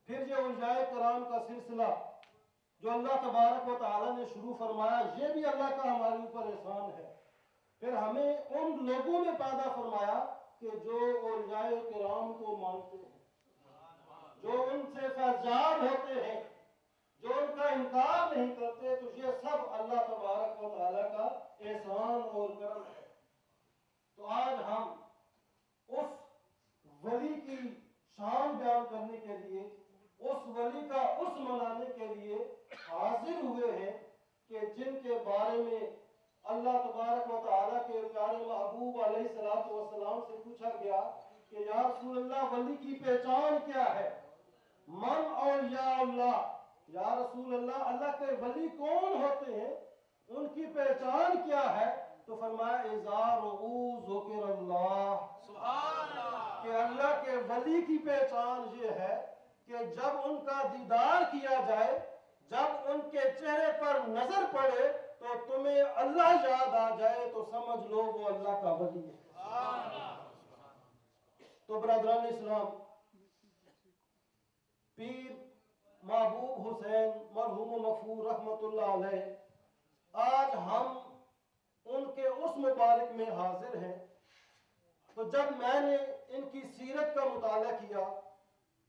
Speaker 7: پھر یہ اولیاء کرام کا سلسلہ جو اللہ تبارک و تعالیٰ نے شروع فرمایا یہ بھی اللہ کا ہمارے اوپر احسان ہے۔ پھر ہمیں ان لوگوں میں پیدا فرمایا کہ جو اولیاء کرام کو مانتے ہیں، جو ان سے فیضیاب ہوتے ہیں، جو ان کا انکار نہیں کرتے، تو یہ سب اللہ تبارک و تعالیٰ کا احسان اور کرم ہے۔ تو آج ہم اس ولی کی شان بیان کرنے کے لیے، اس ولی کا اس منانے کے لیے حاضر ہوئے ہیں کہ جن کے بارے میں اللہ تبارک و تعالیٰ کے پیارے محبوب علیہ الصلوۃ والسلام سے پوچھا گیا کہ یا رسول اللہ ولی کی پہچان کیا ہے؟ من اولیاء اللہ، یا رسول اللہ اللہ کے ولی کون ہوتے ہیں، ان کی پہچان کیا ہے؟ تو فرمایا اذا رؤوا ذکر اللہ،
Speaker 5: سبحان اللہ،
Speaker 7: کہ اللہ کے ولی کی پہچان یہ ہے کہ جب ان کا دیدار کیا جائے، جب ان کے چہرے پر نظر پڑے تو تمہیں اللہ یاد آ جائے تو سمجھ لو وہ اللہ کا ولی ہے۔ تو برادران اسلام، پیر محبوب حسین مرحوم و مغفور رحمت اللہ علیہ، آج ہم ان کے اس مبارک میں حاضر ہیں۔ تو جب میں نے ان کی سیرت کا مطالعہ کیا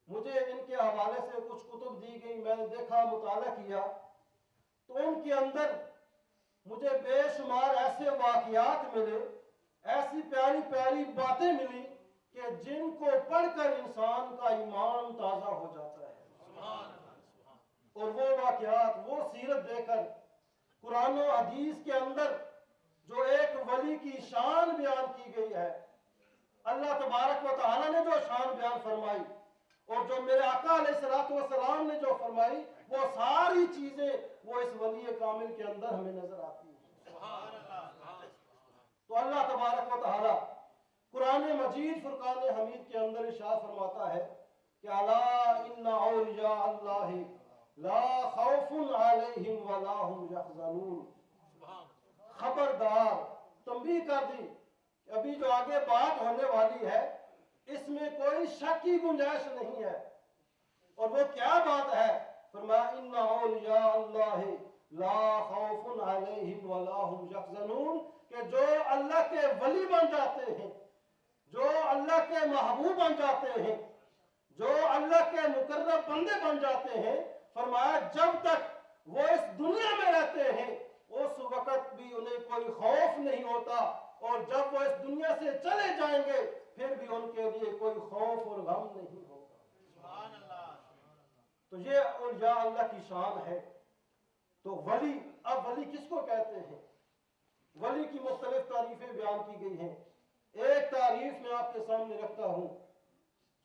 Speaker 7: مجھے ان کے حوالے سے کچھ کتب دی گئی، میں نے دیکھا، مطالعہ کیا، تو ان کے اندر مجھے بے شمار ایسے واقعات ملے، ایسی پیاری پیاری باتیں ملی کہ جن کو پڑھ کر انسان کا ایمان تازہ ہو جاتا ہے۔ اور وہ واقعات، وہ سیرت دے کر قرآن و حدیث کے اندر جو ایک ولی کی شان بیان کی گئی ہے، اللہ تبارک و تعالیٰ نے جو شان بیان فرمائی اور جو میرے آقا علیہ السلام نے جو فرمائی، وہ ساری چیزیں وہ اس ولی کامل کے اندر ہمیں نظر آتی ہیں۔ تو اللہ تبارک و تعالیٰ قرآن مجید فرقان حمید کے اندر ارشاد فرماتا ہے کہ الا ان اولیاء اللہ لا خوف علیہم ولا هم یحزنون۔ خبردار، تنبیہ کر دی کہ ابھی جو آگے بات ہونے والی ہے اس میں کوئی شک کی گنجائش نہیں ہے۔ اور وہ کیا بات ہے؟ فرمایا ان اولیاء اللہ لا خوف علیہم ولا هم یحزنون، کہ جو اللہ کے ولی بن جاتے ہیں، جو اللہ کے محبوب بن جاتے ہیں، جو اللہ کے مقرب بندے بن جاتے ہیں، فرمایا جب تک وہ اس دنیا میں رہتے ہیں اس وقت بھی انہیں کوئی خوف نہیں ہوتا، اور جب وہ اس دنیا سے چلے جائیں گے پھر بھی ان کے لیے کوئی خوف اور غم نہیں ہوگا۔ تو یہ اولیاء اللہ کی شان ہے۔ تو ولی، اب ولی کس کو کہتے ہیں؟ ولی کی مختلف تعریفیں بیان کی گئی ہیں۔ ایک تعریف میں آپ کے سامنے رکھتا ہوں۔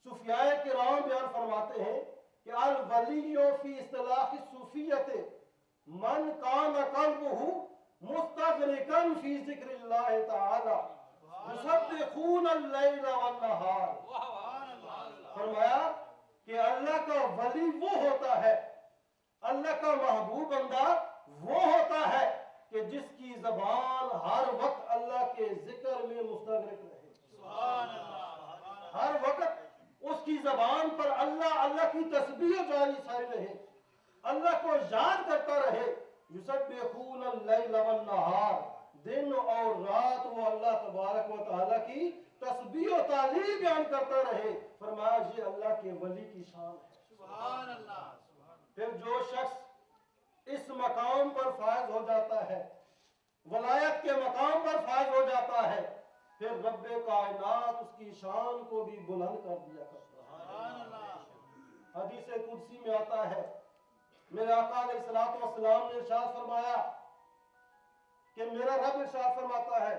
Speaker 7: صوفیاء کرام بیان فرماتے ہیں کہ الولی فی اصطلاح الصوفیت من کان قلبہ مستغرقا فی ذکر اللہ تعالی یسبحون اللیل والنہار۔ فرمایا کہ اللہ کا ولی وہ ہوتا ہے، اللہ کا محبوب بندہ وہ ہوتا ہے کہ جس کی زبان ہر وقت اللہ کے ذکر میں مستغرق رہے، ہر وقت اس کی زبان پر اللہ کی تسبیح جاری ساری رہے، اللہ کو یاد کرتا رہے۔ یسبحون اللیل والنہار، دن اور رات وہ اللہ تبارک و تعالیٰ کی تسبیح و تعلیل بیان کرتا رہے۔ فرمایا یہ اللہ کے ولی کی شان ہے۔ پھر جو شخص اس مقام پر فائز ہو جاتا ہے، ولایت کے مقام پر فائز ہو جاتا ہے، پھر رب کائنات اس کی شان کو بھی بلند کر دیا کرتا ہے۔ حدیث قدسی میں آتا ہے، میرے آقا علیہ السلام نے ارشاد فرمایا کہ میرا رب ارشاد فرماتا ہے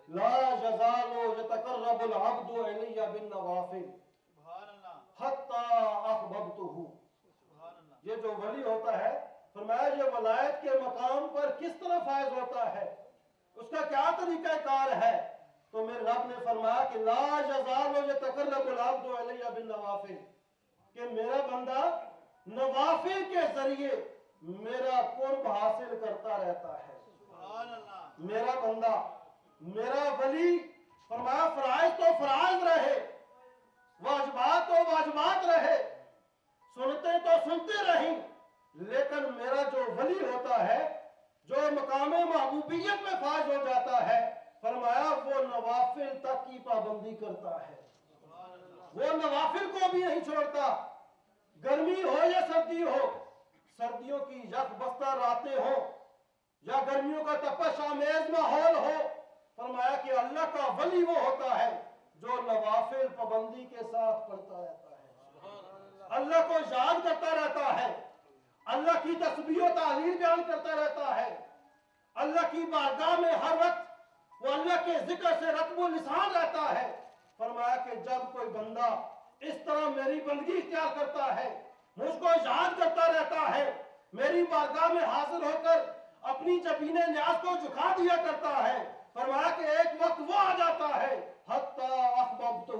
Speaker 7: لا یزال یتقرب العبد الی بالنوافل حتی احببتہ۔ یہ جو ولی ہوتا ہے، فرمایا یہ ولایت کے مقام پر کس طرح فائز ہوتا ہے، اس کا کیا طریقہ کار ہے؟ تو میرے رب نے فرمایا کہ لا یزال یتقرب العبد الی بالنوافل، کہ میرا بندہ نوافل کے ذریعے میرا قرب حاصل کرتا رہتا ہے۔ میرا بندہ، میرا ولی، فرمایا فرائض تو فرائض رہے، واجبات تو واجبات رہے، سنتے تو سنتے رہیں، لیکن میرا جو ولی ہوتا ہے، جو مقام محبوبیت میں فائز ہو جاتا ہے، فرمایا وہ نوافل تک کی پابندی کرتا ہے، وہ نوافل کو بھی نہیں چھوڑتا۔ گرمی ہو یا سردی ہو، سردیوں کی یک بستہ راتیں ہو یا گرمیوں کا تپش آمیز ماحول ہو، فرمایا کہ اللہ کا ولی وہ ہوتا ہے جو نوافل پابندی کے ساتھ پڑھتا رہتا ہے، اللہ کو یاد کرتا رہتا ہے، اللہ کی تسبیح و تعلیل بیان کرتا رہتا ہے، اللہ کی بارگاہ میں ہر وقت وہ اللہ کے ذکر سے رطب و لسان رہتا ہے۔ فرمایا کہ جب کوئی بندہ اس طرح میری بندگی اختیار کرتا ہے، مجھ کو یاد کرتا رہتا ہے، میری بارگاہ میں حاضر ہو کر اپنی جبین نیاز کو جھکا دیا کرتا ہے، فرمایا کہ ایک وقت وہ آ جاتا ہے حتی احببتہ،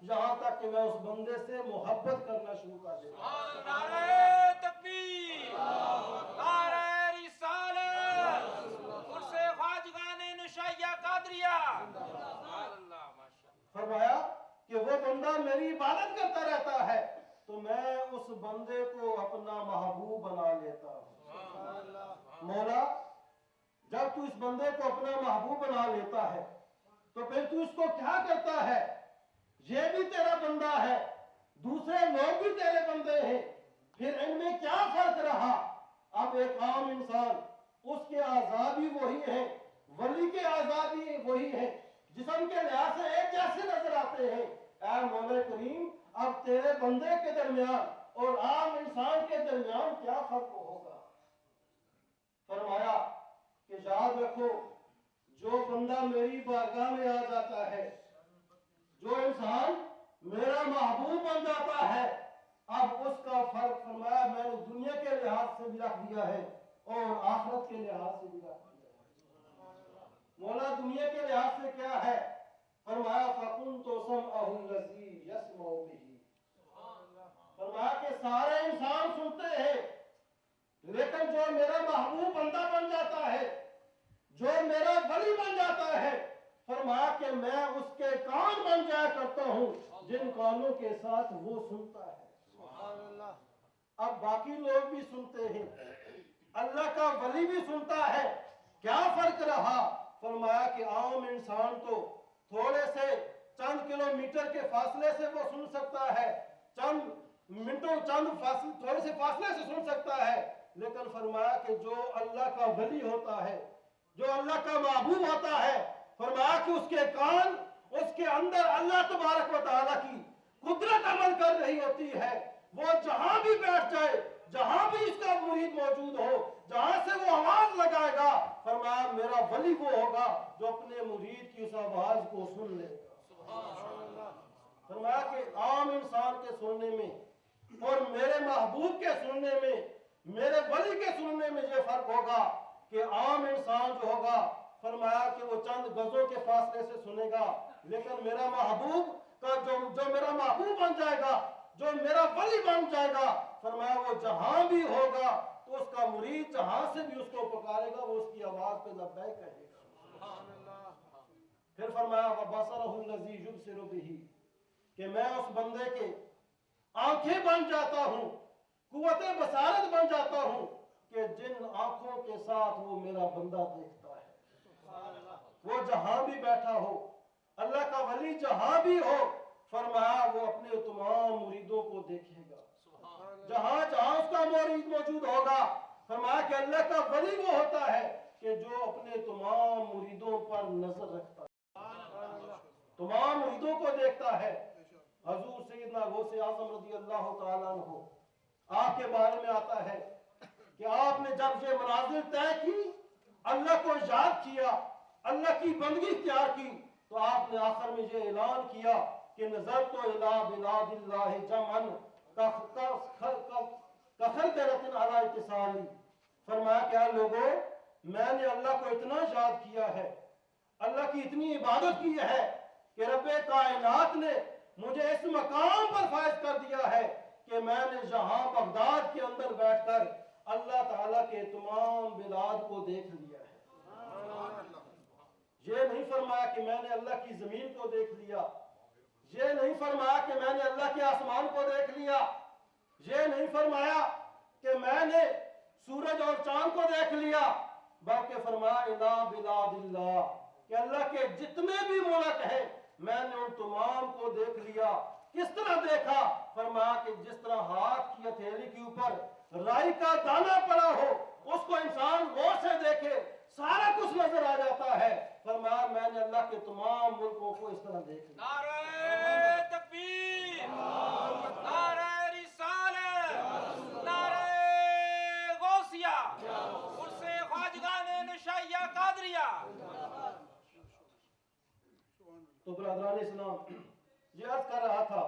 Speaker 7: یہاں تک کہ میں اس بندے سے محبت کرنا شروع کر دیتا ہوں۔
Speaker 8: نعرہ تکبیر، نعرہ رسالت، عرص خواجگان نشائیہ قادریہ۔
Speaker 7: فرمایا کہ وہ بندہ میری عبادت کرتا رہتا ہے تو میں اس بندے کو اپنا محبوب بنا لیتا ہوں۔ مولا، جب تو اس بندے کو اپنا محبوب بنا لیتا ہے تو پھر تو اس کو کیا کرتا ہے؟ یہ بھی تیرا بندہ ہے، دوسرے لوگ بھی تیرے بندے ہیں، پھر ان میں کیا فرق رہا؟ اب ایک عام انسان، اس کے اعضاء بھی وہی ہیں، ولی کے اعضاء بھی وہی ہیں، جسم کے لحاظ سے ایک جیسے نظر آتے ہیں۔ اے مولا کریم، اب تیرے بندے کے درمیان اور عام انسان کے درمیان کیا فرق ہوگا؟ فرمایا کہ یاد رکھو، جو بندہ میری بارگاہ میں آ جاتا ہے، جو انسان میرا محبوب بن جاتا ہے، اب اس کا فرق فرمایا میں نے دنیا کے لحاظ سے بھی رکھ دیا ہے اور آخرت کے لحاظ سے بھی رکھ دیا ہے۔ مولا دنیا کے لحاظ سے کیا ہے؟ فرمایا فَكُنْتُ سَمْعَهُ الَّذِي يَسْمَعُ بِهِ، فرمایا کہ سارے انسان سنتے ہیں، لیکن جو میرا محبوب بندہ بن جاتا ہے، جو میرا ولی بن جاتا ہے، فرمایا کہ میں اس کے کان بن جایا کرتا ہوں جن کانوں کے ساتھ وہ سنتا ہے۔ اب باقی لوگ بھی سنتے ہیں، اللہ کا ولی بھی سنتا ہے، کیا فرق رہا؟ فرمایا کہ عام انسان تو تھوڑے سے چند کلومیٹر کے فاصلے سے وہ سن سکتا ہے، چند منٹوں تھوڑے سے فاصلے سے سن سکتا ہے، لیکن فرمایا کہ جو اللہ کا ولی ہوتا ہے، جو اللہ کا محبوب ہوتا ہے، فرمایا کہ اس کے کان، اس کے اندر اللہ تبارک و تعالیٰ کی قدرت عمل کر رہی ہوتی ہے، وہ جہاں بھی بیٹھ جائے، جہاں بھی اس کا مرید موجود ہو، جہاں سے وہ آواز لگائے گا، فرمایا میرا ولی وہ ہوگا جو اپنے مرید کی اس آواز کو سن لے گا۔ فرمایا کہ عام انسان کے سننے میں اور میرے محبوب کے سننے میں، میرے ولی کے سننے میں یہ فرق ہوگا کہ عام انسان جو ہوگا، فرمایا کہ وہ چند گزوں کے فاصلے سے سنے گا، لیکن میرا محبوب کا جو میرا محبوب بن جائے گا، جو میرا ولی بن جائے گا، فرمایا وہ جہاں بھی ہوگا تو اس کا مرید جہاں سے بھی اس کو پکارے گا، وہ اس کی آواز پہ لبیک کہے گا۔ پھر فرمایا وَبَصَرَهُ الَّذِي يُبْصِرُ بِهِ، کہ میں اس بندے کے آنکھیں بن جاتا ہوں، قوت بصارت بن جاتا ہوں کہ جن آنکھوں کے ساتھ وہ میرا بندہ دیکھتا ہے، وہ جہاں بھی بیٹھا ہو، اللہ کا ولی جہاں بھی ہو، فرمایا وہ اپنے تمام مریدوں کو دیکھے گا، جہاں جہاں اس کا مرید موجود ہوگا، فرمایا کہ اللہ کا ولی وہ ہوتا ہے کہ جو اپنے تمام مریدوں پر نظر رکھتا ہے، تمام مریدوں کو دیکھتا ہے۔ حضور سیدنا غوث اعظم رضی اللہ تعالیٰ عنہ، آپ کے بارے میں آتا ہے کہ آپ نے جب یہ منازل طے کی، اللہ کو یاد کیا، اللہ کی بندگی اختیار کی، تو آپ نے آخر میں یہ اعلان کیا کہ نظرت الی بلاد اللہ جمعا کخردلۃ علی اتصالی، فرمایا کیا لوگوں، میں نے اللہ کو اتنا یاد کیا ہے، اللہ کی اتنی عبادت کی ہے کہ رب کائنات نے مجھے اس مقام پر فائز کر دیا ہے کہ میں نے یہاں بغداد کے اندر بیٹھ کر اللہ تعالیٰ کے تمام بلاد کو دیکھ لیا ہے۔ یہ نہیں فرمایا کہ میں نے اللہ کی زمین کو دیکھ لیا، یہ نہیں فرمایا کہ میں نے اللہ کے آسمان کو دیکھ لیا، یہ نہیں فرمایا کہ میں نے سورج اور چاند کو دیکھ لیا، بلکہ فرمایا الا بلاد اللہ، کہ اللہ کے جتنے بھی ملک ہیں میں نے ان تمام کو دیکھ لیا۔ کس طرح دیکھا؟ فرمایا کہ جس طرح ہاتھ کی ہتھیلی کے اوپر رائی کا دانہ پڑا ہو، اس کو انسان غور سے دیکھے سارا کچھ نظر آ جاتا ہے، فرمایا میں نے اللہ کے تمام ملکوں کو اس طرح دیکھ لیا۔
Speaker 8: نعرہ تکبیر، نعرہ رسالت، نعرہ غوثیہ، عرص خواجگان نشائیہ قادریہ۔
Speaker 7: تو برادران اسلام، یہ عرض کر رہا تھا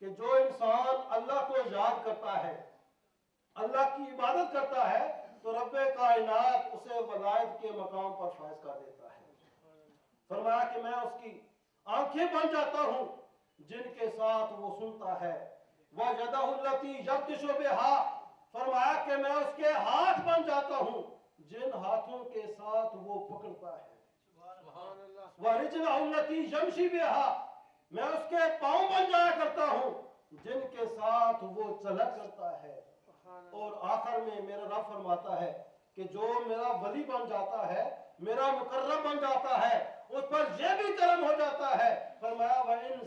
Speaker 7: کہ جو انسان اللہ کو یاد کرتا ہے، اللہ کی عبادت کرتا ہے، تو رب کائنات اسے ولایت کے مقام پر فائز کر دیتا ہے۔ فرمایا کہ میں اس کی آنکھیں بن جاتا ہوں جن کے ساتھ وہ سنتا ہے، وَيَدَهُ الَّتِي يَبْطِشُ بِهَا، فرمایا کہ میں اس کے ہاتھ بن جاتا ہوں جن ہاتھوں کے ساتھ وہ پکڑتا ہے، وَرِجْلَهُ الَّتِي يَمْشِي بِهَا، میں اس کے پاؤں بن جایا کرتا ہوں جن کے ساتھ وہ چلا کرتا ہے۔ اور آخر میں میرا رب فرماتا ہے کہ جو میرا ولی بن جاتا ہے، میرا مقرب بن جاتا ہے، اس پر یہ بھی کرم ہو جاتا ہے، فرمایا وَإِن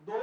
Speaker 7: 2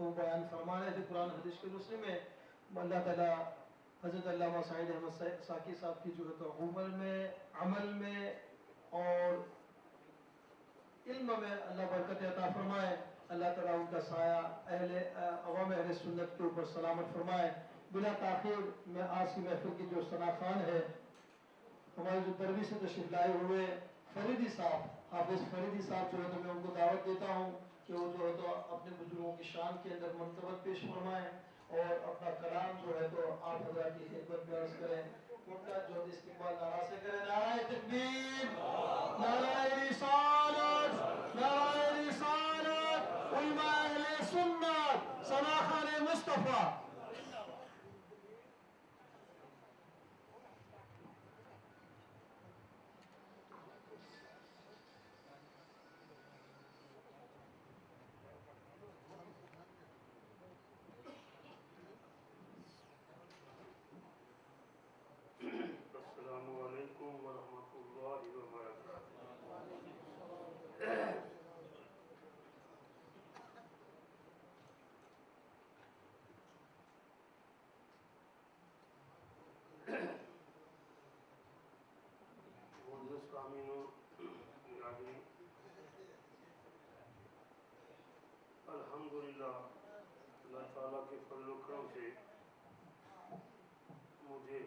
Speaker 7: کو بیان فرما رہے تھے قرآن حدیث کے دوسرے میں اللہ تعالیٰ حضرت علامہ سعید احمد ساکی صاحب کی جو ہے تو عمل میں اور علم میں اللہ برکت عطا فرمائے. اللہ تعالیٰ ان کا سایہ عوام اہل سنت کے اوپر سلامت فرمائے. بلا تاخیر میں آج کی محفل کی جو ثناخوان ہے ہمارے جو درویش سے تشریف لائے ہوئے فریدی صاحب, حافظ فریدی صاحب جو ہے تو میں ان کو دعوت دیتا ہوں کہ وہ جو ہے تو اپنے بزرگوں کی شان کے اندر منتبت پیش فرمائیں اور اپنا کلام جو ہے تو آپ حضرات کی خدمت میں عرض کریں. ان کا جو استقبال نعرہ سے کریں. نعرہ تکبیر, نعرہ رسالت, نعرہ رسالت, علماء اہل سنت, ثناخوان مصطفیٰ.
Speaker 9: السلام علیکم ورحمۃ اللہ وبرکاتہ. الحمدللہ اللہ تعالیٰ کے فضل و کرم سے مجھے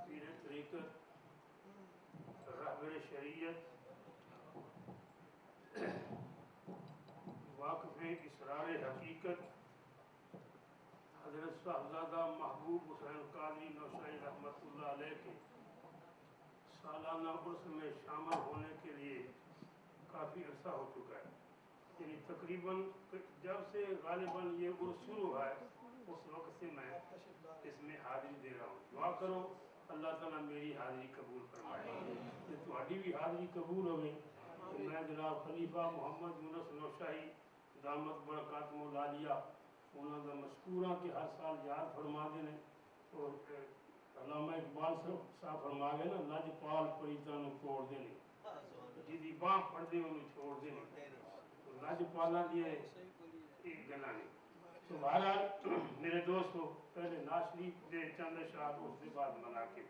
Speaker 9: پیر طریقت, رہبر شریعت, واقف اسرار حقیقت حضرت صاحبزادہ محبوب حسین قادری نوشہری رحمۃ اللہ علیہ کے سالانہ عرس میں شامل ہونے کے لیے کافی عرصہ ہو چکا ہے. یعنی تقریباً جب سے غالباً یہ عرس شروع ہوا ہے اس وقت سے میں اس میں حاضری دے رہا ہوں. دعا کرو اللہ تعالیٰ میری حاضری قبول فرمائے. یہ تہاڈی بھی حاضری قبول ہوگی. میں جناب خلیفہ محمد یونس نوشہری دامت برکاتہم العالیہ انہوں نے مشکوراں کہ ہر سال یاد فرما دینے اور علامہ اقبال صاحب فرما گئے نا, لج پال پریتاں نوں توڑ دینے, جی باں پڑ دے انہوں چھوڑ دینے. لج پالا دیے ایک گلا نہیں. تو بہرحال میرے دوستو پہلے ناز شریف دے چند اشعار اس کے بعد مناقب.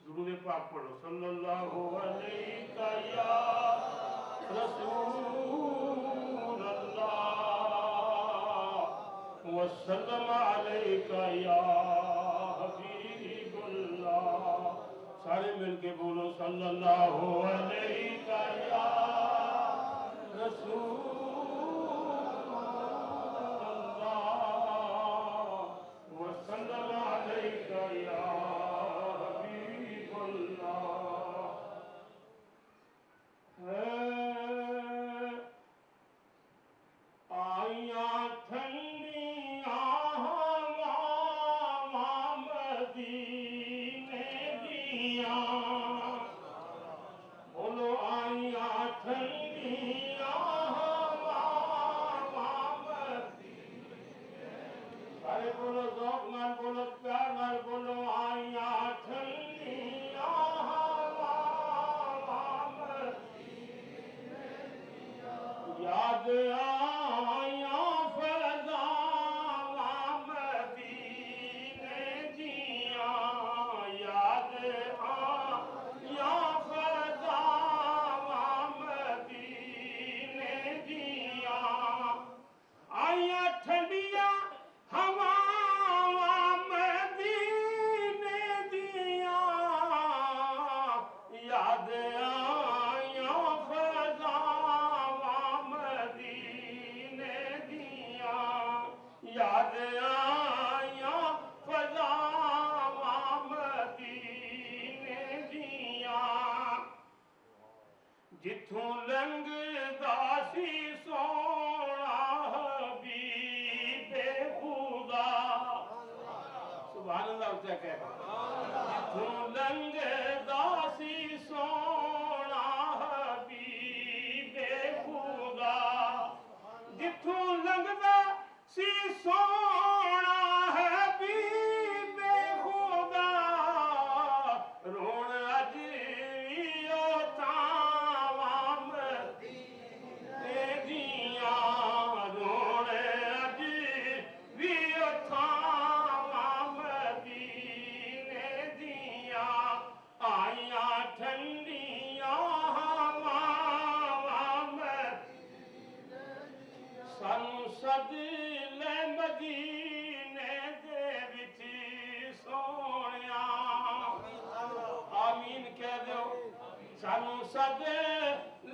Speaker 9: درود پاک پڑھو. صلی اللہ علیہ یا رسول اللہ وسلم علیہ یا حبیب اللہ. سارے مل کے بولو صلی اللہ علیہ یا رسول
Speaker 10: Yeah.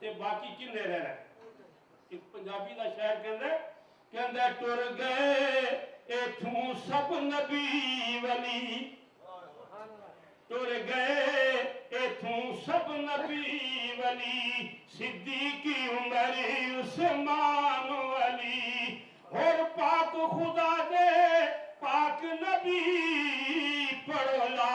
Speaker 9: ਤੇ ਬਾਕੀ ਕਿੰਨੇ ਰਹਿਣਾ ਇੱਕ ਪੰਜਾਬੀ ਦਾ ਸ਼ਾਇਰ ਕਹਿੰਦਾ ਟੁਰ ਗਏ ਇਥੋਂ ਸਭ ਨਬੀ ਵਲੀ ਟੁਰ ਗਏ ਇਥੋਂ ਸਭ ਨਬੀ ਵਲੀ ਸਿੱਦੀਕੀ ਉਮਰ ਉਸਮਾਨ ਵਲੀ ਹੋਰ ਪਾਕ ਖੁਦਾ ਦੇ ਪਾਕ ਨਬੀ ਪੜੋ ਲਾ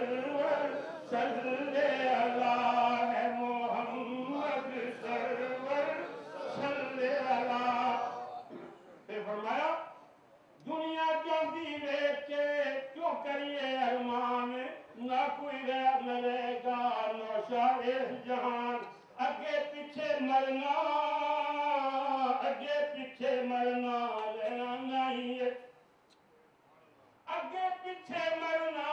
Speaker 9: سرور صلی علی محمد سرور صلی علی. پھر فرمایا دنیا جاندی ویکھ کے کیوں کریے ارمان نہ کوئی رہے گا نوشا اس جہان. اگے پیچھے مرنا اگے پیچھے مرنا رہنا نہیں ہے. اگے پیچھے مرنا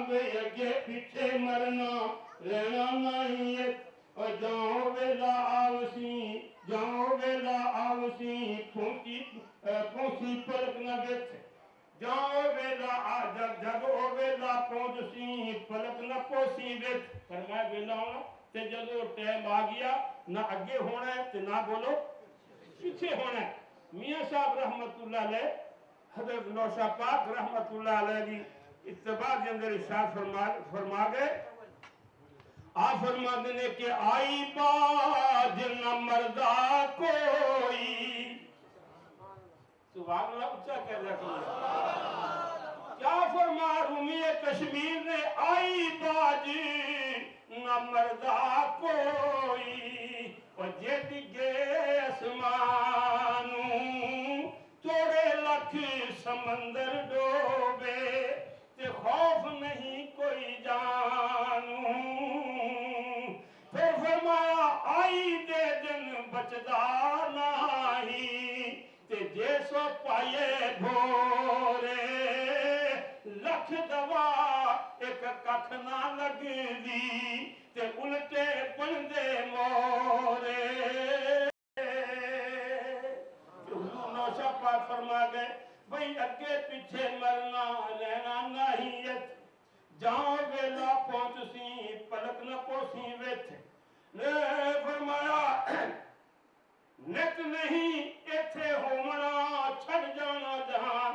Speaker 9: بے اگے پیچھے مرنا رہنا نہیں ہے. اور جاؤ ویلا آوسی جاؤ ویلا آوسی پھونسی پلک نہ بیٹھ. جاؤ ویلا آ جگو ویلا پہنچسی پلک نہ پوسی بیٹھ. فرمایا ویلا ہونا تے جدو ٹائم آ گیا نہ اگے ہونا ہے تے نہ بولو پیچھے ہونا ہے. میاں صاحب رحمت اللہ علیہ حضرت نوشا پاک رحمت اللہ علیہ کی اتباع کے اندر ارشاد فرما گئے. آپ فرما دینے کہ آئی باج نہ مردہ کوئی. سبحان اللہ اچھا کہہ رہا ہے. کیا فرما رومی کشمیر نے آئی باج نہ مردہ کوئی. اور جے ڈگے اسمانوں توڑے لکھ سمندر ڈوبے تے خوف نہیں کوئی جانوں. پھر فرمایا آئی دے دن بچدا نہیں تے جے سو پائے بھورے لکھ دوا ایک ککھ نہ لگ دی تے الٹے بندے مورے. نوشا پاک فرما گئے بھئی اگے پیچھے مرنا لینا نہیں ہے. جاؤ ویلا پہنچسی پلک نہ پوسی ویتھ. فرمایا نت نہیں ایتھے ہومنا چھڑ جانا جہان.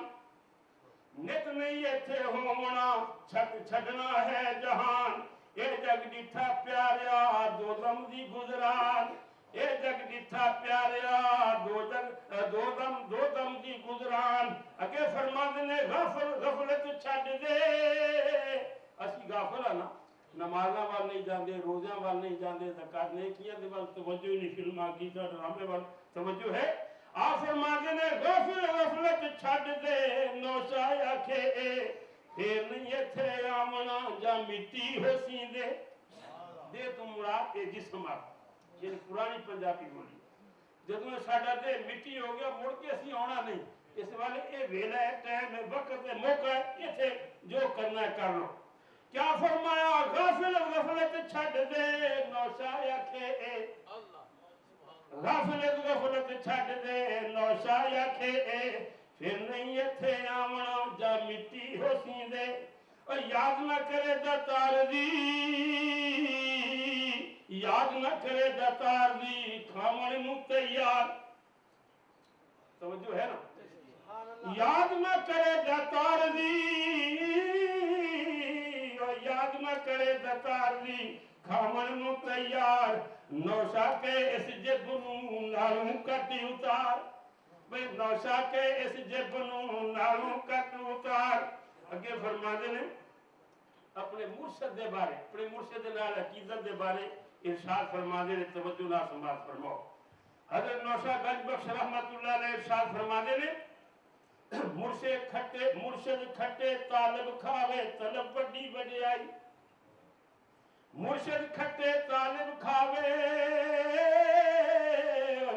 Speaker 9: نت نہیں ایتھے ہومنا چھڑنا ہے جہان. اے جگ ڈٹھا پیاریا دو دم دی گزران. اے جگ ڈٹھا پیاریا دو دم دی گزران. اگے فرما دینے غفلت چھڑ دے. اسی غافل ہے نا نمازاں وال نہیں جاندے روزیاں وال نہیں جاندے زکات نہیں کیا دے وال توجہ ہی نہیں. فلماں گیتا ڈرامے وال توجہ ہے. آپ فرما دینے غفلت چھڑ دے. نوشا آکھے پھر نہیں ایتھے آمنا جا مٹی ہو سی دے. دے تو مراد اے جسم آ یہ پرانی پنجابی بولی. جدوں ساڈا دے مٹی ہو گیا مڑ کے اسی آنا نہیں. اس والے اے ویلا ہے ٹائم ہے وقت ہے موقع ہے ایتھے جو کرنا ہے کر لو. کیا فرمایا غفلت چھڑ دے. نوشا آکھے غفلت چھڑ دے. نوشا آکھے پھر نہیں ایتھے آمنا جا مٹی ہو سی دے. اور یاد نہ کرے دتار دی یاد نہ کرے دتار دی کھامن نو تیار. توجہ ہے نا. یاد نہ کرے دتار دی یاد نہ کرے دتار دی کھامن نو تیار. نوشا کے اس جب نو نالوں کٹ اتار. بھئی نوشا کے اس جب نو نالوں کٹ اتار. اگے فرما دے نے اپنے مرشد دے بارے اپنے مرشد نال عقیدت دے بارے ارشاد فرما دے. توجہ نہ سماعت فرماؤ. حضرت نوشا گنج بخش رحمت اللہ علیہ ارشاد فرما دے نے مرشد کھٹے طالب کھاوے طلب بڑی وڈیائی. مرشد کھٹے طالب کھاوے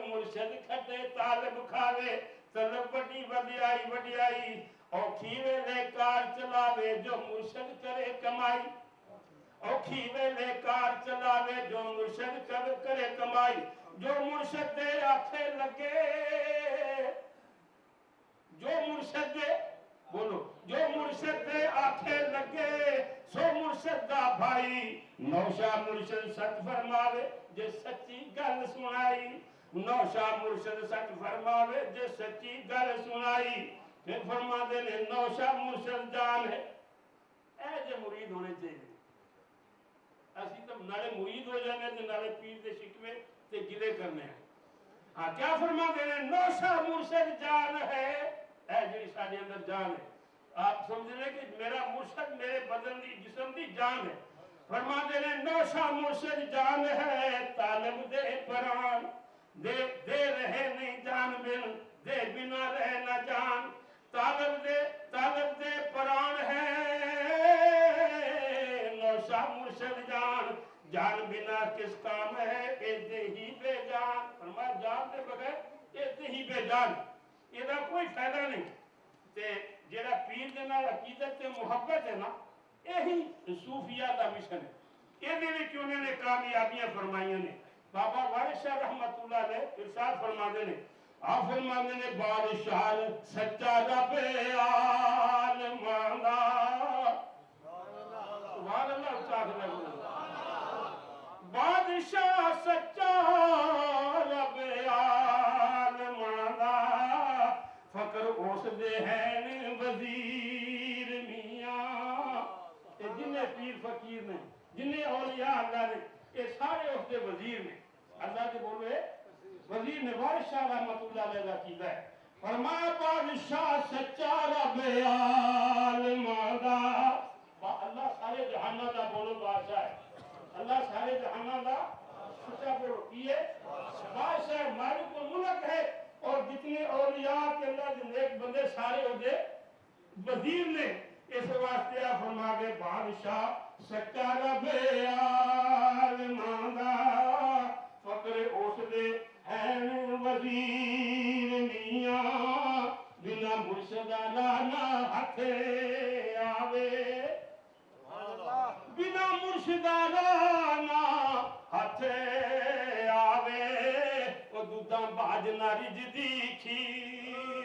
Speaker 9: مرشد کھٹے طالب کھاوے طلب بڑی وڈیائی. اوکھی ویلے کار چلاوے جو مرشد کرے کمائی. اوکھی ویلے کار چلاوے جو مرشد کرے کمائی. جو مرشد دے آکھے لگے جو مرشد دے بولو جو مرشد دے آکھے لگے سو مرشد دا بھائی. نوشا مرشد سچ فرماوے جے سچی گل سنائی. نوشا مرشد سچ فرماوے جے سچی گل سنائی. پھر فرما دے نے نوشا مرشد جان ہے. اے جے مرید ہونے چاہیے. اسی تو نالے مرید ہو جانے تے نالے پیر دے شکوے تے گلے کرنے ہیں. ہاں کیا فرما دے نے نوشا مرشد جان ہے. اے جڑی ساڈے اندر جان ہے آپ سمجھ لیں کہ میرا مرشد میرے بدن دی جسم دی جان ہے. فرما دے نے نوشا مرشد جان ہے طالب دے پران دے رہے نہیں جان بن دے بنا رہے نہ جان طالب دے پران ہے نوشا مرشد جان بنا کس کام ہے اے دے ہی بے جان. فرمایا جان دے بغیر اے دے ہی بے جان یہ دا کوئی فائدہ نہیں. تے جیڑا پیر دے نال عقیدت تے محبت ہے نا یہی صوفیہ دا مشن ہے. یہ دے وچ انہوں نے کامیابیاں فرمائیاں نے. بابا وارث شاہ رحمت اللہ علیہ ارشاد فرماندے نے آپ فرماندے نے بادشاہ سچا رب عالماں دا سبحان اللہ اچھا بادشاہ سچا رب عالماں دا فقر اس دے ہیں وزیر میاں. جنہیں پیر فقیر نے جنہیں اولیاء اللہ نے یہ سارے اس دے وزیر نے. اللہ کے بولے وزیر نے وارث شاہ رحمت اللہ علیہ کا کیتا ہے. فرمایا بادشاہ سچا رب عالماں دا اللہ سارے جہانہ دا بولو بادشاہ ہے. اللہ سارے جہانہ دا سچا بولو کیے بادشاہ مالک الملک ہے. اور جتنے اولیاء کے اللہ کے نیک بندے سارے ہو دے وزیر نے. اس واسطے آپ فرما گئے بادشاہ سچا رب عالماں دا فقر اس دے ہیں وزیر میاں بنا مرشدہ لانا ہتھے آوے بنا مرشدہ لانا ہتھے آوے وہ دودھاں باج نہ رجدی کھیر